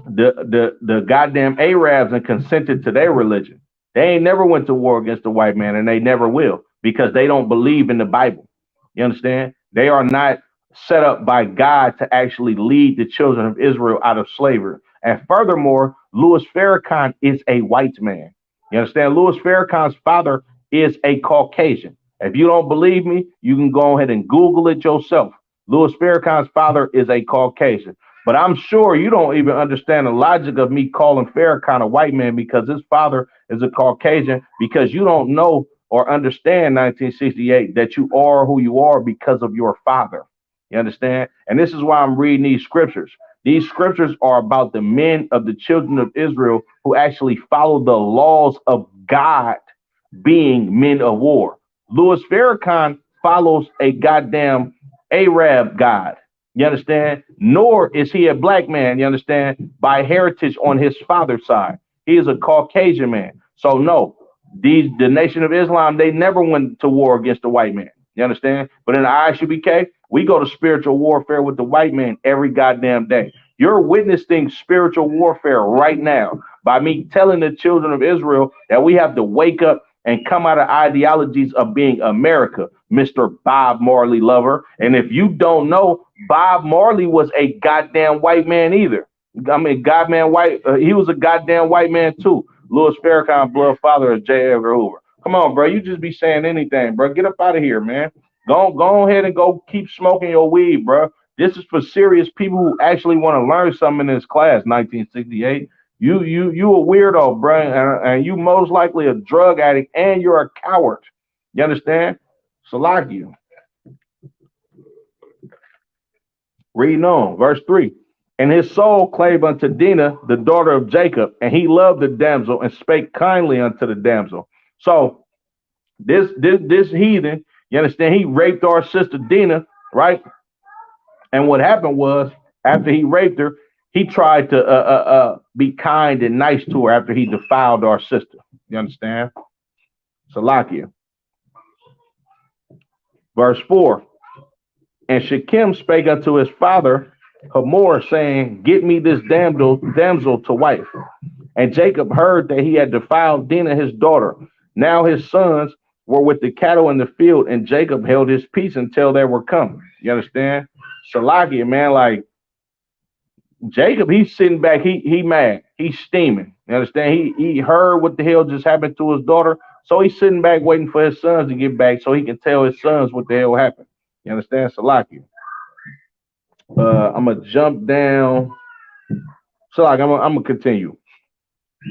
the goddamn Arabs, and consented to their religion. They ain't never went to war against the white man, and they never will, because they don't believe in the Bible. You understand? They are not set up by God to actually lead the children of Israel out of slavery. And furthermore, Louis Farrakhan is a white man. You understand? Louis Farrakhan's father is a Caucasian. If you don't believe me, you can go ahead and Google it yourself. Louis Farrakhan's father is a Caucasian. But I'm sure you don't even understand the logic of me calling Farrakhan a white man because his father is a Caucasian, because you don't know or understand 1968 that you are who you are because of your father. You understand? And this is why I'm reading these scriptures. These scriptures are about the men of the children of Israel who actually follow the laws of God, being men of war. Louis Farrakhan follows a goddamn Arab God. You understand? Nor is he a black man, you understand, by heritage on his father's side. He is a Caucasian man. So no, the Nation of Islam, they never went to war against the white man. You understand? But in the ISUBK, we go to spiritual warfare with the white man every goddamn day. You're witnessing spiritual warfare right now by me telling the children of Israel that we have to wake up and come out of ideologies of being America, Mr. Bob Marley lover. And if you don't know, Bob Marley was a goddamn white man either. I mean, he was a goddamn white man too. Louis Farrakhan, blood father of J. Edgar Hoover. Come on, bro. You just be saying anything, bro. Get up out of here, man. Go ahead and go keep smoking your weed, bro. This is for serious people who actually want to learn something in this class, 1968. You a weirdo, bro, and you most likely a drug addict, and you're a coward. You understand? Salakia. Reading on, verse 3. And his soul clave unto Dinah, the daughter of Jacob, and he loved the damsel and spake kindly unto the damsel. So this heathen, you understand, he raped our sister Dinah, right? And what happened was, after he raped her, he tried to be kind and nice to her after he defiled our sister. You understand? Salakia. Verse 4. And Shechem spake unto his father Hamor, saying, get me this damsel to wife. And Jacob heard that he had defiled Dinah his daughter. Now his sons were with the cattle in the field, and Jacob held his peace until they were come. You understand? Salakia, man, like Jacob, he's sitting back, he mad, he's steaming. You understand? He heard what the hell just happened to his daughter, so he's sitting back waiting for his sons to get back so he can tell his sons what the hell happened. You understand? Salakia. I'm gonna jump down. Salakia, I'm gonna continue.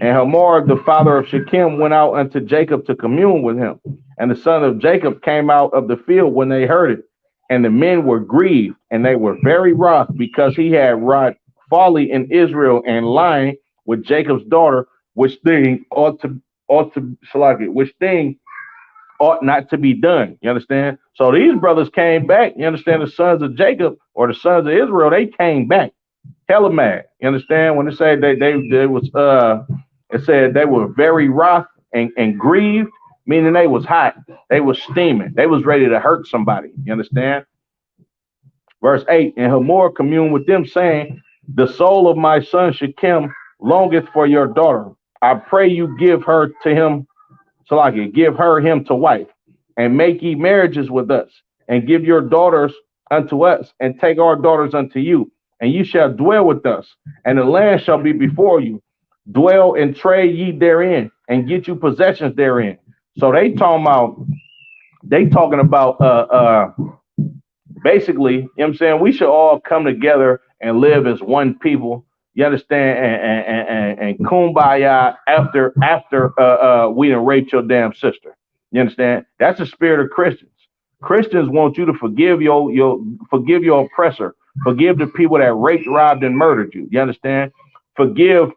And Hamor, the father of Shechem, went out unto Jacob to commune with him. And the son of Jacob came out of the field when they heard it. And the men were grieved, and they were very wroth, because he had wrought folly in Israel and lying with Jacob's daughter, which thing ought not to be done. You understand? So these brothers came back. You understand? The sons of Jacob, or the sons of Israel, they came back hella mad. You understand? When they say it said they were very wroth and grieved, meaning they was hot, they was steaming, they was ready to hurt somebody. You understand? Verse 8. And Hamor communed with them, saying, the soul of my son Shechem longeth for your daughter. I pray you give her to him, Salakia, give her him to wife, and make ye marriages with us, and give your daughters unto us, and take our daughters unto you, and you shall dwell with us, and the land shall be before you. Dwell and trade ye therein, and get you possessions therein. So they talking about basically, you know what I'm saying, we should all come together and live as one people. You understand? And kumbaya after we done raped your damn sister. You understand? That's the spirit of Christians. Christians want you to forgive your oppressor. Forgive the people that raped, robbed, and murdered you. You understand? Forgive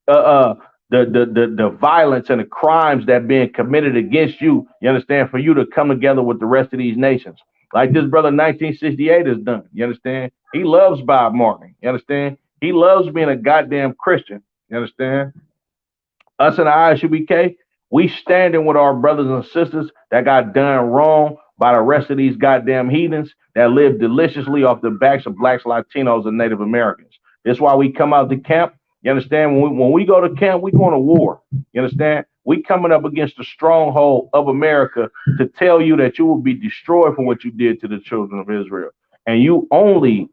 the violence and the crimes that being committed against you. You understand? For you to come together with the rest of these nations, like this brother 1968 has done. You understand? He loves Bob Marley. You understand? He loves being a goddamn Christian. You understand? Us in the ISUBK, we standing with our brothers and sisters that got done wrong by the rest of these goddamn heathens that live deliciously off the backs of blacks, Latinos, and Native Americans. That's why we come out to camp. You understand? When we go to camp, we going to war. You understand? We coming up against the stronghold of America to tell you that you will be destroyed for what you did to the children of Israel. And you only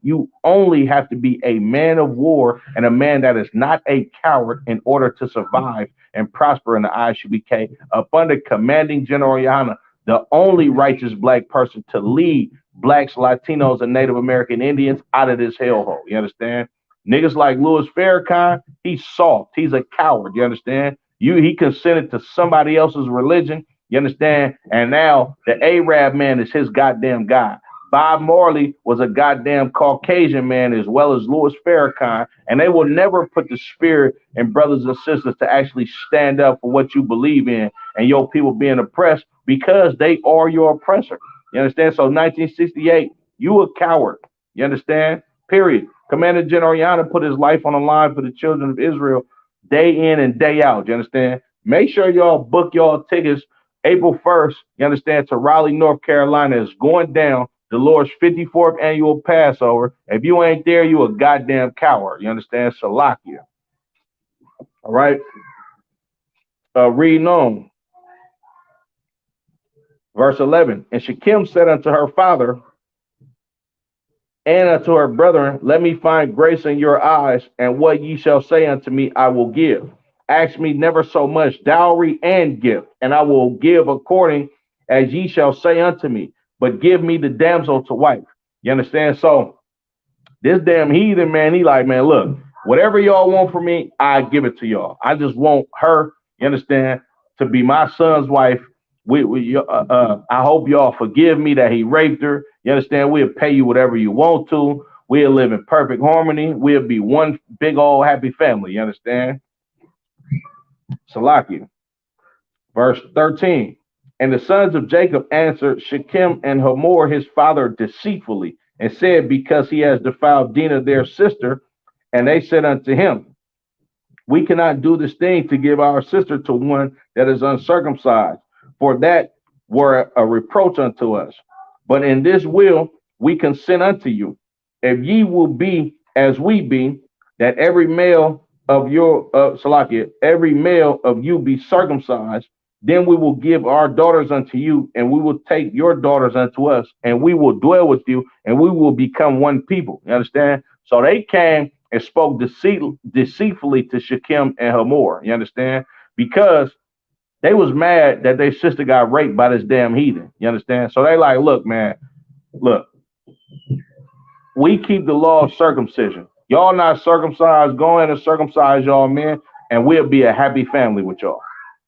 have to be a man of war and a man that is not a coward in order to survive and prosper in the ISUBK up under commanding General Yana, the only righteous black person to lead blacks, Latinos, and Native American Indians out of this hellhole. You understand? Niggas like Louis Farrakhan, he's soft. He's a coward. You understand? He consented to somebody else's religion. You understand? And now the Arab man is his goddamn God. Bob Marley was a goddamn Caucasian man as well as Louis Farrakhan, and they will never put the spirit in brothers and sisters to actually stand up for what you believe in and your people being oppressed because they are your oppressor. You understand? So 1968, you a coward. You understand? Period. Commander General Yana put his life on the line for the children of Israel day in and day out. You understand? Make sure y'all book y'all tickets April 1st, you understand, to Raleigh, North Carolina is going down the Lord's 54th annual Passover. If you ain't there, you a goddamn coward. You understand? Salakia. All right. Reading on. Verse 11. And Shechem said unto her father and unto her brethren, let me find grace in your eyes, and what ye shall say unto me, I will give. Ask me never so much dowry and gift, and I will give according as ye shall say unto me. But give me the damsel to wife. You understand? So this damn heathen, man, he like, man, look, whatever y'all want from me, I give it to y'all. I just want her, you understand, to be my son's wife. I hope y'all forgive me that he raped her. You understand? We'll pay you whatever you want to. We'll live in perfect harmony. We'll be one big old happy family. You understand? Salakia. Verse 13. And the sons of Jacob answered Shechem and Hamor his father deceitfully, and said, because he has defiled Dinah their sister. And they said unto him, we cannot do this thing to give our sister to one that is uncircumcised, for that were a reproach unto us. But in this will we consent unto you, if ye will be as we be, that every male of your Salakia, every male of you be circumcised. Then we will give our daughters unto you, and we will take your daughters unto us, and we will dwell with you, and we will become one people. You understand? So they came and spoke deceitfully to Shechem and Hamor. You understand? Because they was mad that their sister got raped by this damn heathen. You understand? So they like, look, man, look, we keep the law of circumcision. Y'all not circumcised, go ahead and circumcise y'all men, and we'll be a happy family with y'all.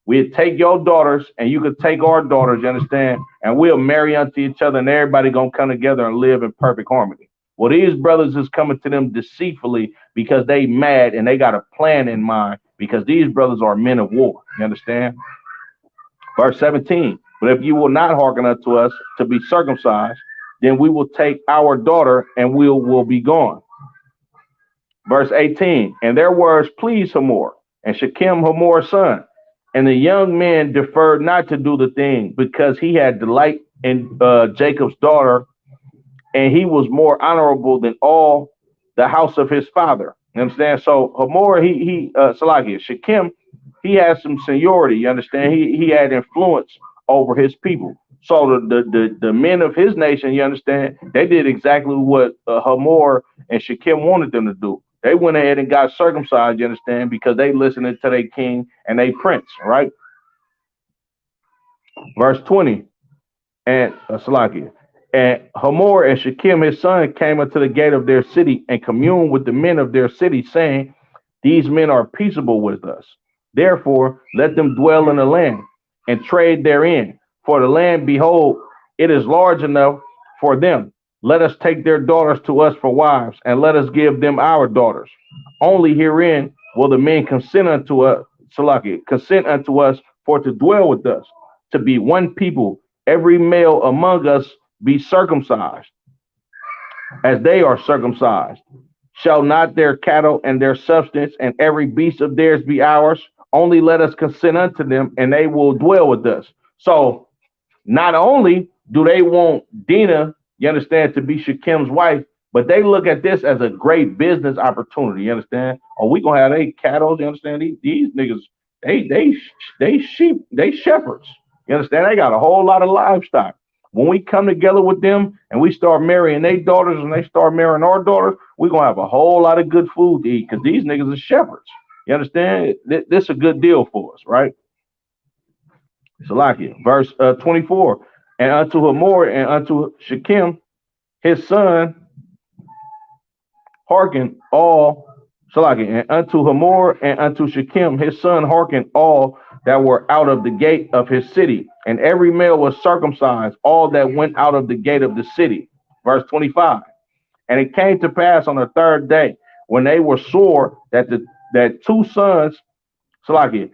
We'll take your daughters, and you could take our daughters, you understand? And we'll marry unto each other, and everybody gonna come together and live in perfect harmony. Well, these brothers is coming to them deceitfully because they mad and they got a plan in mind, because these brothers are men of war. You understand? Verse 17. But if you will not hearken unto us to be circumcised, then we will take our daughter and we will be gone. Verse 18. And their words pleased Hamor, and Shechem Hamor's son. And the young man deferred not to do the thing, because he had delight in Jacob's daughter, and he was more honorable than all the house of his father. You understand? So Hamor, Salakia, Shechem, he had some seniority. You understand? He had influence over his people. So the men of his nation, you understand, they did exactly what Hamor and Shechem wanted them to do. They went ahead and got circumcised, you understand, because they listened to their king and they prince, right? Verse 20, and Salakia. And Hamor and Shechem, his son, came unto the gate of their city and communed with the men of their city, saying, these men are peaceable with us. Therefore, let them dwell in the land and trade therein. For the land, behold, it is large enough for them. Let us take their daughters to us for wives, and let us give them our daughters. Only herein will the men consent unto us, Salakia, consent unto us for to dwell with us, to be one people, every male among us be circumcised, as they are circumcised. Shall not their cattle and their substance and every beast of theirs be ours? Only let us consent unto them, and they will dwell with us. So not only do they want Dinah, you understand, to be Shechem's wife, but they look at this as a great business opportunity. You understand? Oh, we gonna have they cattle. You understand? These niggas, they sheep, they shepherds. You understand? They got a whole lot of livestock. When we come together with them and we start marrying their daughters and they start marrying our daughters, we're gonna have a whole lot of good food to eat because these niggas are shepherds. You understand? This is a good deal for us, right? Salakia, verse 24. And unto Hamor and unto Shechem, his son, hearken all, Salakia, and unto Hamor and unto Shechem, his son, hearken all that were out of the gate of his city. And every male was circumcised, all that went out of the gate of the city. Verse 25. And it came to pass on the third day, when they were sore, that two sons, Salakia,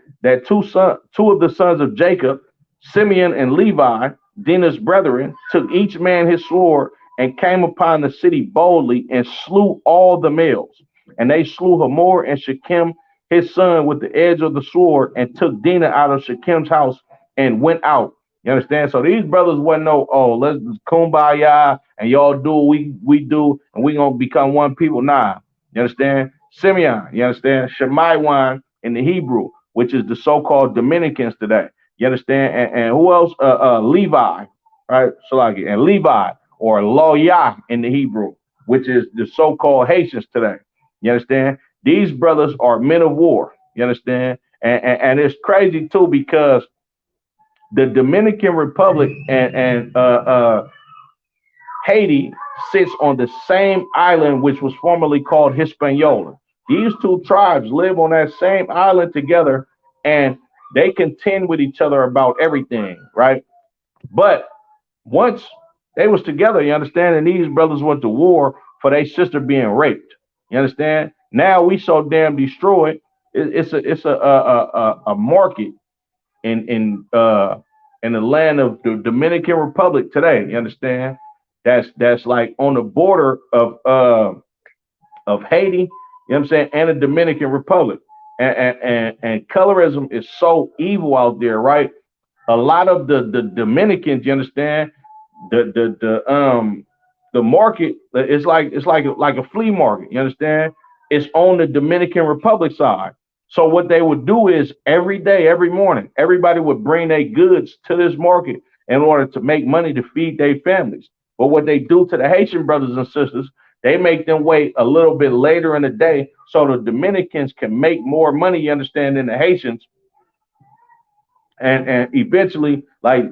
two of the sons of Jacob, Simeon and Levi, Dinah's brethren, took each man his sword and came upon the city boldly and slew all the males. And they slew Hamor and Shechem his son with the edge of the sword and took Dinah out of Shechem's house and went out. You understand? So these brothers wasn't no, oh, let's kumbaya and y'all do what we do and we gonna become one people. Nah. You understand? Simeon, you understand? Shemaiwan in the Hebrew, which is the so-called Dominicans today. You understand? And who else? Levi, right? Salaki, and Levi or Loyah in the Hebrew, which is the so-called Haitians today. You understand? These brothers are men of war. You understand? And it's crazy too because the Dominican Republic and Haiti sits on the same island, which was formerly called Hispaniola. These two tribes live on that same island together, and they contend with each other about everything, right? But once they was together, you understand, and these brothers went to war for their sister being raped. You understand? Now we so damn destroyed. It's a market in the land of the Dominican Republic today. You understand? That's like on the border of Haiti. You know what I'm saying, and the Dominican Republic. And colorism is so evil out there, right? A lot of the Dominicans, you understand, the market is like a flea market. You understand? It's on the Dominican Republic side. So what they would do is every day, every morning, everybody would bring their goods to this market in order to make money to feed their families. But what they do to the Haitian brothers and sisters, they make them wait a little bit later in the day so the Dominicans can make more money, you understand, than the Haitians. And eventually, like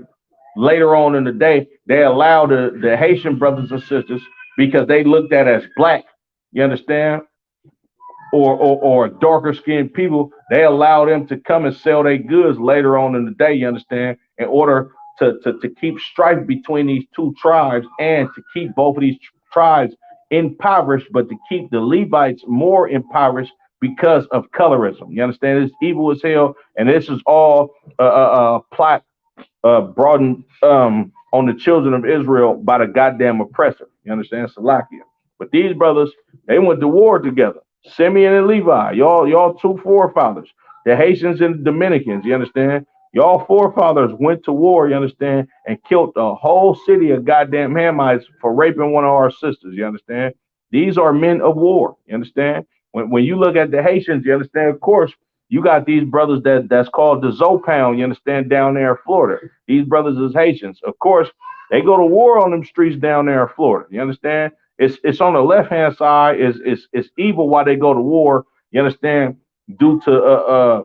later on in the day, they allow the Haitian brothers and sisters because they looked at as black, you understand, or darker skinned people, they allow them to come and sell their goods later on in the day, you understand, in order to keep strife between these two tribes and to keep both of these tribes impoverished, but to keep the Levites more impoverished because of colorism. You understand? It's evil as hell, and this is all plot brought on the children of Israel by the goddamn oppressor. You understand? Salakia. But these brothers, they went to war together. Simeon and Levi, y'all two forefathers. The Haitians and the Dominicans, you understand? Y'all forefathers went to war, you understand, and killed the whole city of goddamn Hamites for raping one of our sisters, you understand? These are men of war, you understand? When you look at the Haitians, you understand, of course, you got these brothers that's called the Zopound, you understand, down there in Florida. These brothers is Haitians. Of course, they go to war on them streets down there in Florida, you understand? It's on the left hand side. It's evil why they go to war. You understand? Due to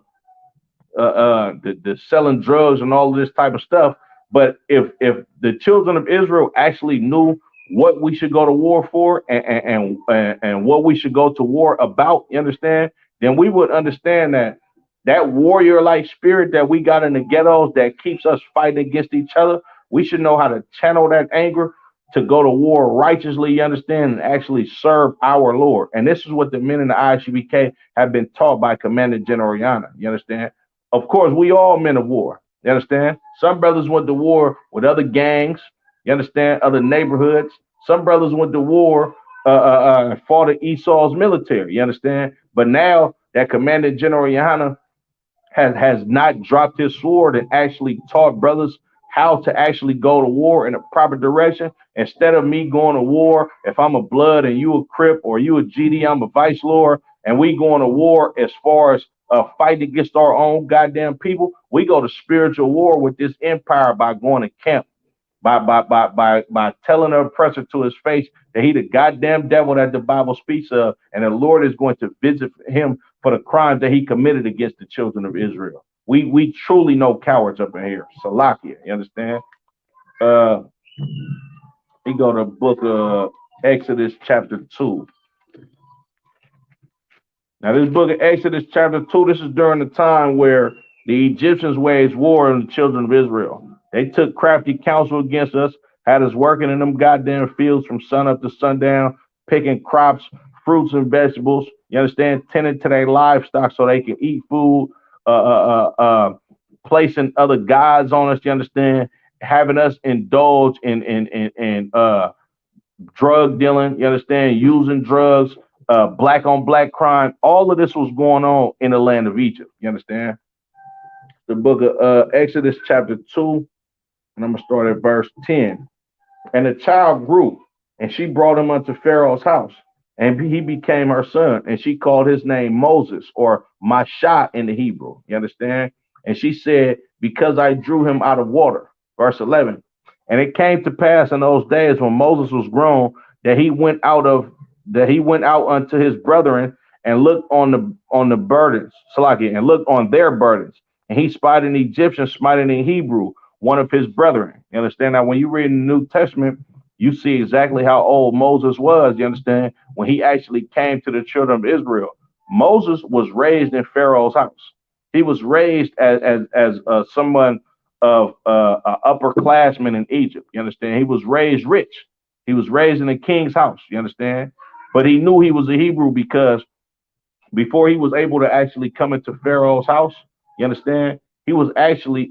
the selling drugs and all of this type of stuff. But if the children of Israel actually knew what we should go to war for and what we should go to war about, you understand? Then we would understand that warrior like spirit that we got in the ghettos that keeps us fighting against each other. We should know how to channel that anger to go to war righteously, you understand, and actually serve our Lord. And this is what the men in the ISUBK have been taught by Commander General Yana, you understand? Of course, we all men of war, you understand? Some brothers went to war with other gangs, you understand, other neighborhoods. Some brothers went to war and fought at Esau's military, you understand? But now that Commander General Yana has not dropped his sword and actually taught brothers how to actually go to war in a proper direction. Instead of me going to war, if I'm a blood and you a Crip or you a GD, I'm a vice lord, and we going to war as far as fighting against our own goddamn people, we go to spiritual war with this empire by going to camp by telling the oppressor to his face that he the goddamn devil that the Bible speaks of, and the Lord is going to visit him for the crimes that he committed against the children of Israel. We truly know cowards up in here. Salakia, you understand? Uh, we go to book of Exodus chapter 2. Now, this book of Exodus chapter 2, this is during the time where the Egyptians waged war on the children of Israel. They took crafty counsel against us, had us working in them goddamn fields from sun up to sundown, picking crops, fruits, and vegetables. You understand? Tending to their livestock so they can eat food, placing other gods on us. You understand? Having us indulge in drug dealing. You understand? Using drugs, black on black crime. All of this was going on in the land of Egypt. You understand? The book of Exodus chapter 2, and I'm going to start at verse 10. And the child grew, and she brought him unto Pharaoh's house, and he became her son, and she called his name Moses, or Mashah in the Hebrew. You understand? And she said, because I drew him out of water. Verse 11. And it came to pass in those days when Moses was grown that he went out unto his brethren and looked on the burdens, Salakia, and looked on their burdens. And he spied an Egyptian smiting in Hebrew, one of his brethren. You understand? Now, when you read in the New Testament, you see exactly how old Moses was. You understand? When he actually came to the children of Israel, Moses was raised in Pharaoh's house. He was raised as someone of upperclassmen in Egypt. You understand? He was raised rich. He was raised in a king's house. You understand? But he knew he was a Hebrew because before he was able to actually come into Pharaoh's house, you understand? He was actually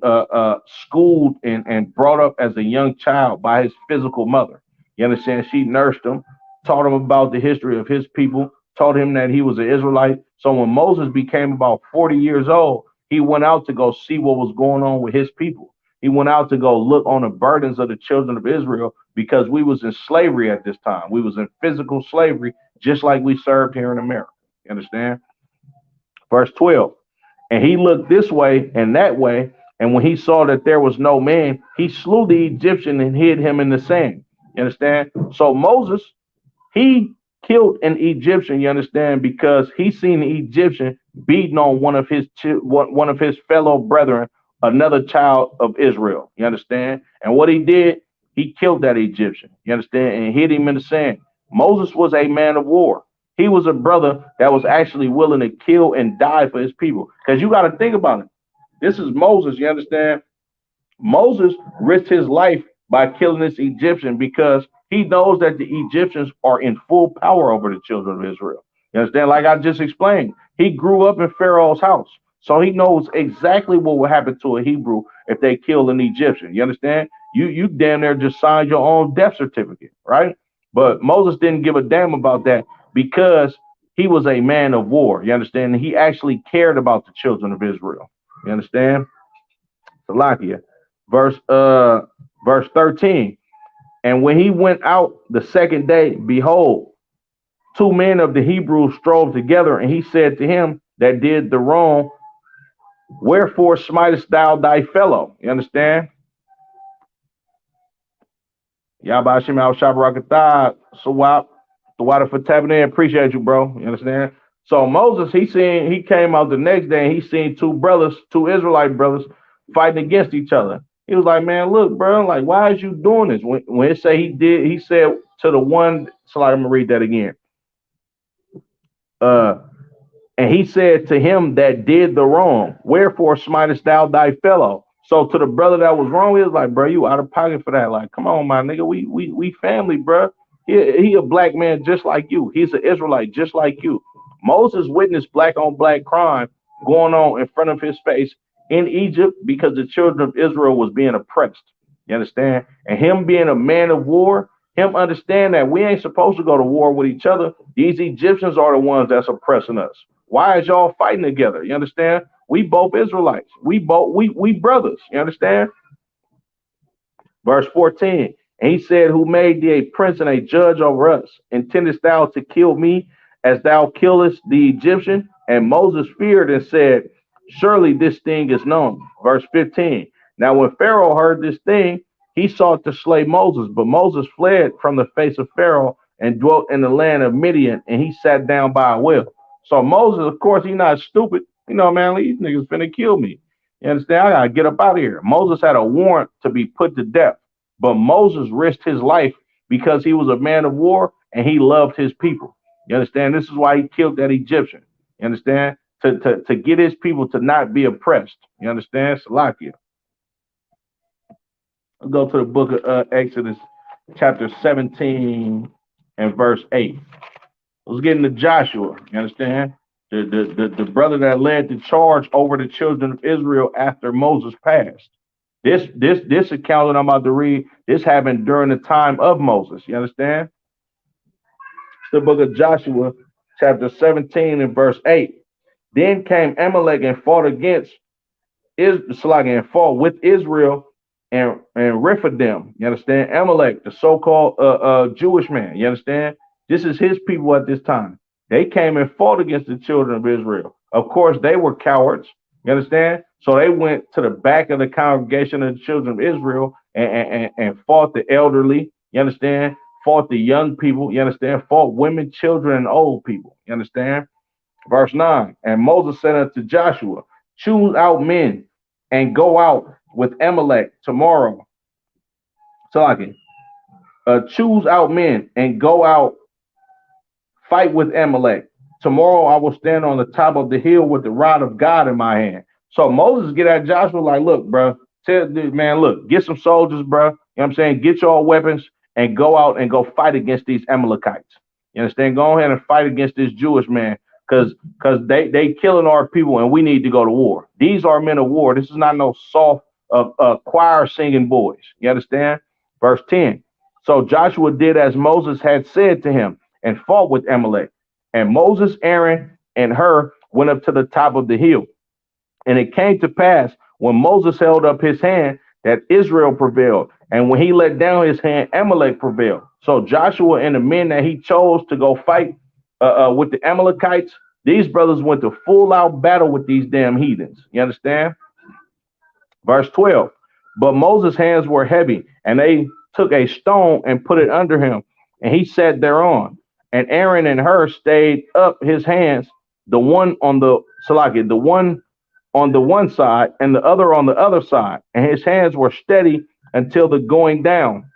schooled and brought up as a young child by his physical mother. You understand? She nursed him, taught him about the history of his people, taught him that he was an Israelite. So when Moses became about 40 years old, he went out to go see what was going on with his people. He went out to go look on the burdens of the children of Israel because we was in slavery at this time. We was in physical slavery, just like we served here in America. You understand? Verse 12. And he looked this way and that way, and when he saw that there was no man, he slew the Egyptian and hid him in the sand. You understand? So Moses, he killed an Egyptian, you understand, because he seen the Egyptian beating on one of his fellow brethren, another child of Israel. You understand? And what he did, he killed that Egyptian. You understand? And hid him in the sand. Moses was a man of war. He was a brother that was actually willing to kill and die for his people. Because you got to think about it. This is Moses, you understand? Moses risked his life by killing this Egyptian because he knows that the Egyptians are in full power over the children of Israel. You understand? Like I just explained, he grew up in Pharaoh's house. So he knows exactly what will happen to a Hebrew if they kill an Egyptian. You understand? You damn near just signed your own death certificate, right? But Moses didn't give a damn about that because he was a man of war. You understand? He actually cared about the children of Israel. You understand? Salakia. Verse 13. And when he went out the second day, behold, two men of the Hebrews strove together, and he said to him that did the wrong, wherefore smitest thou thy fellow? You understand? Yabashim al Shabrakatah, Sawap, the water for tapping in. Appreciate you, bro. You understand? So Moses, he came out the next day and he seen two Israelite brothers fighting against each other. He was like, man, look, bro, like, why is you doing this? When it say he said to the one, so like, I'm gonna read that again. And he said to him that did the wrong, wherefore smitest thou thy fellow? So to the brother that was wrong, he was like, bro, you out of pocket for that. Like, come on, my nigga, we family, bro. He a black man just like you. He's an Israelite just like you. Moses witnessed black on black crime going on in front of his face in Egypt because the children of Israel was being oppressed. You understand? And him being a man of war, him understand that we ain't supposed to go to war with each other. These Egyptians are the ones that's oppressing us. Why is y'all fighting together? You understand? We both Israelites. We brothers. You understand? Verse 14. And he said, who made thee a prince and a judge over us? Intendest thou to kill me as thou killest the Egyptian? And Moses feared and said, surely this thing is known. Verse 15. Now when Pharaoh heard this thing, he sought to slay Moses, but Moses fled from the face of Pharaoh and dwelt in the land of Midian, and he sat down by a well. So Moses, of course, he's not stupid. You know, man, these niggas finna kill me. You understand? I gotta get up out of here. Moses had a warrant to be put to death, but Moses risked his life because he was a man of war and he loved his people. You understand? This is why he killed that Egyptian. You understand? To get his people to not be oppressed. You understand? Salakia. Let's go to the book of Exodus, chapter 17 and verse 8. Let's get into Joshua. You understand? The brother that led the charge over the children of Israel after Moses passed. This account that I'm about to read, this happened during the time of Moses. You understand? The book of Joshua, chapter 17 and verse 8. Then came Amalek and fought against Israel and fought with Israel and Rephidim. You understand? Amalek, the so-called Jewish man. You understand? This is his people at this time. They came and fought against the children of Israel. Of course, they were cowards. You understand? So they went to the back of the congregation of the children of Israel and fought the elderly. You understand? Fought the young people. You understand? Fought women, children, and old people. You understand? Verse 9. And Moses said unto Joshua, choose out men and go out with Amalek tomorrow. So I can choose out men and go out, fight with Amalek. Tomorrow I will stand on the top of the hill with the rod of God in my hand. So Moses get at Joshua like, look, bro, tell this man, look, get some soldiers, bro. You know what I'm saying? Get your weapons and go out and go fight against these Amalekites. You understand? Go ahead and fight against this Jewish man because they killing our people and we need to go to war. These are men of war. This is not no soft choir singing boys. You understand? Verse 10. So Joshua did as Moses had said to him and fought with Amalek. And Moses, Aaron, and Hur went up to the top of the hill. And it came to pass when Moses held up his hand that Israel prevailed. And when he let down his hand, Amalek prevailed. So Joshua and the men that he chose to go fight with the Amalekites, these brothers went to full out battle with these damn heathens. You understand? Verse 12. But Moses' hands were heavy, and they took a stone and put it under him, and he sat thereon. And Aaron and Hur stayed up his hands, the one on the one side and the other on the other side, and his hands were steady until the going down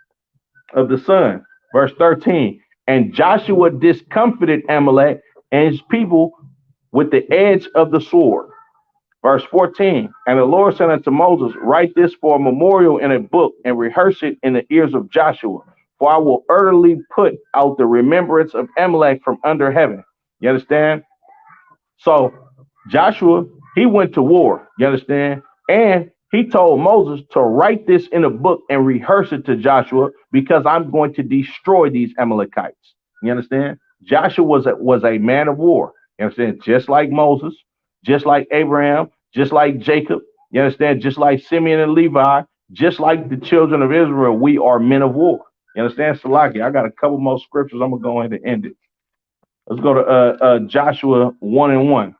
of the sun. Verse 13. And Joshua discomfited Amalek and his people with the edge of the sword. Verse 14. And the Lord said unto Moses, write this for a memorial in a book and rehearse it in the ears of Joshua. For I will utterly put out the remembrance of Amalek from under heaven. You understand? So Joshua, he went to war. You understand? And he told Moses to write this in a book and rehearse it to Joshua because I'm going to destroy these Amalekites. You understand? Joshua was a man of war. You understand? Just like Moses, just like Abraham, just like Jacob. You understand? Just like Simeon and Levi, just like the children of Israel, we are men of war. You understand? Salaki, I got a couple more scriptures. I'm going to go ahead and end it. Let's go to Joshua 1:1.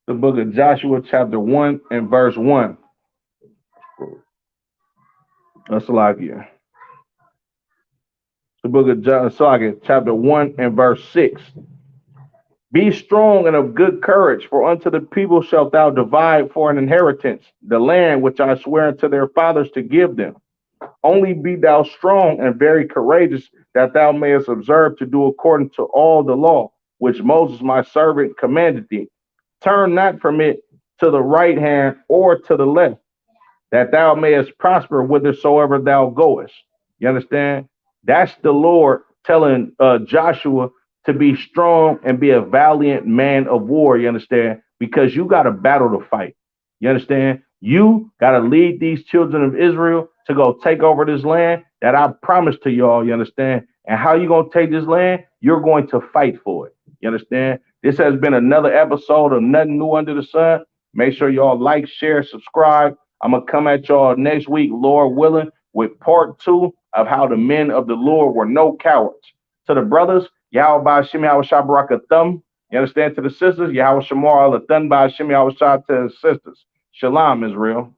The book of Joshua, chapter 1 and verse 1. Salakia. The book of Joshua, chapter 1 and verse 6. Be strong and of good courage, for unto the people shalt thou divide for an inheritance the land which I swear unto their fathers to give them. Only be thou strong and very courageous, that thou mayest observe to do according to all the law which Moses my servant commanded thee. Turn not from it to the right hand or to the left, that thou mayest prosper whithersoever thou goest. You understand? That's the Lord telling Joshua to be strong and be a valiant man of war, you understand? Because you got a battle to fight. You understand? You got to lead these children of Israel to go take over this land that I promised to y'all, you understand? And how you going to take this land? You're going to fight for it. You understand? This has been another episode of Nothing New Under the Sun. Make sure y'all like, share, subscribe. I'm going to come at y'all next week, Lord willing, with part 2 of how the men of the Lord were no cowards. To the brothers, Yahweh Bashim Yahweh Shabbarakatham. You understand? To the sisters, Yahweh Shamar Allah Thun Bashim Yahweh Shah to the sisters. Shalom, Israel.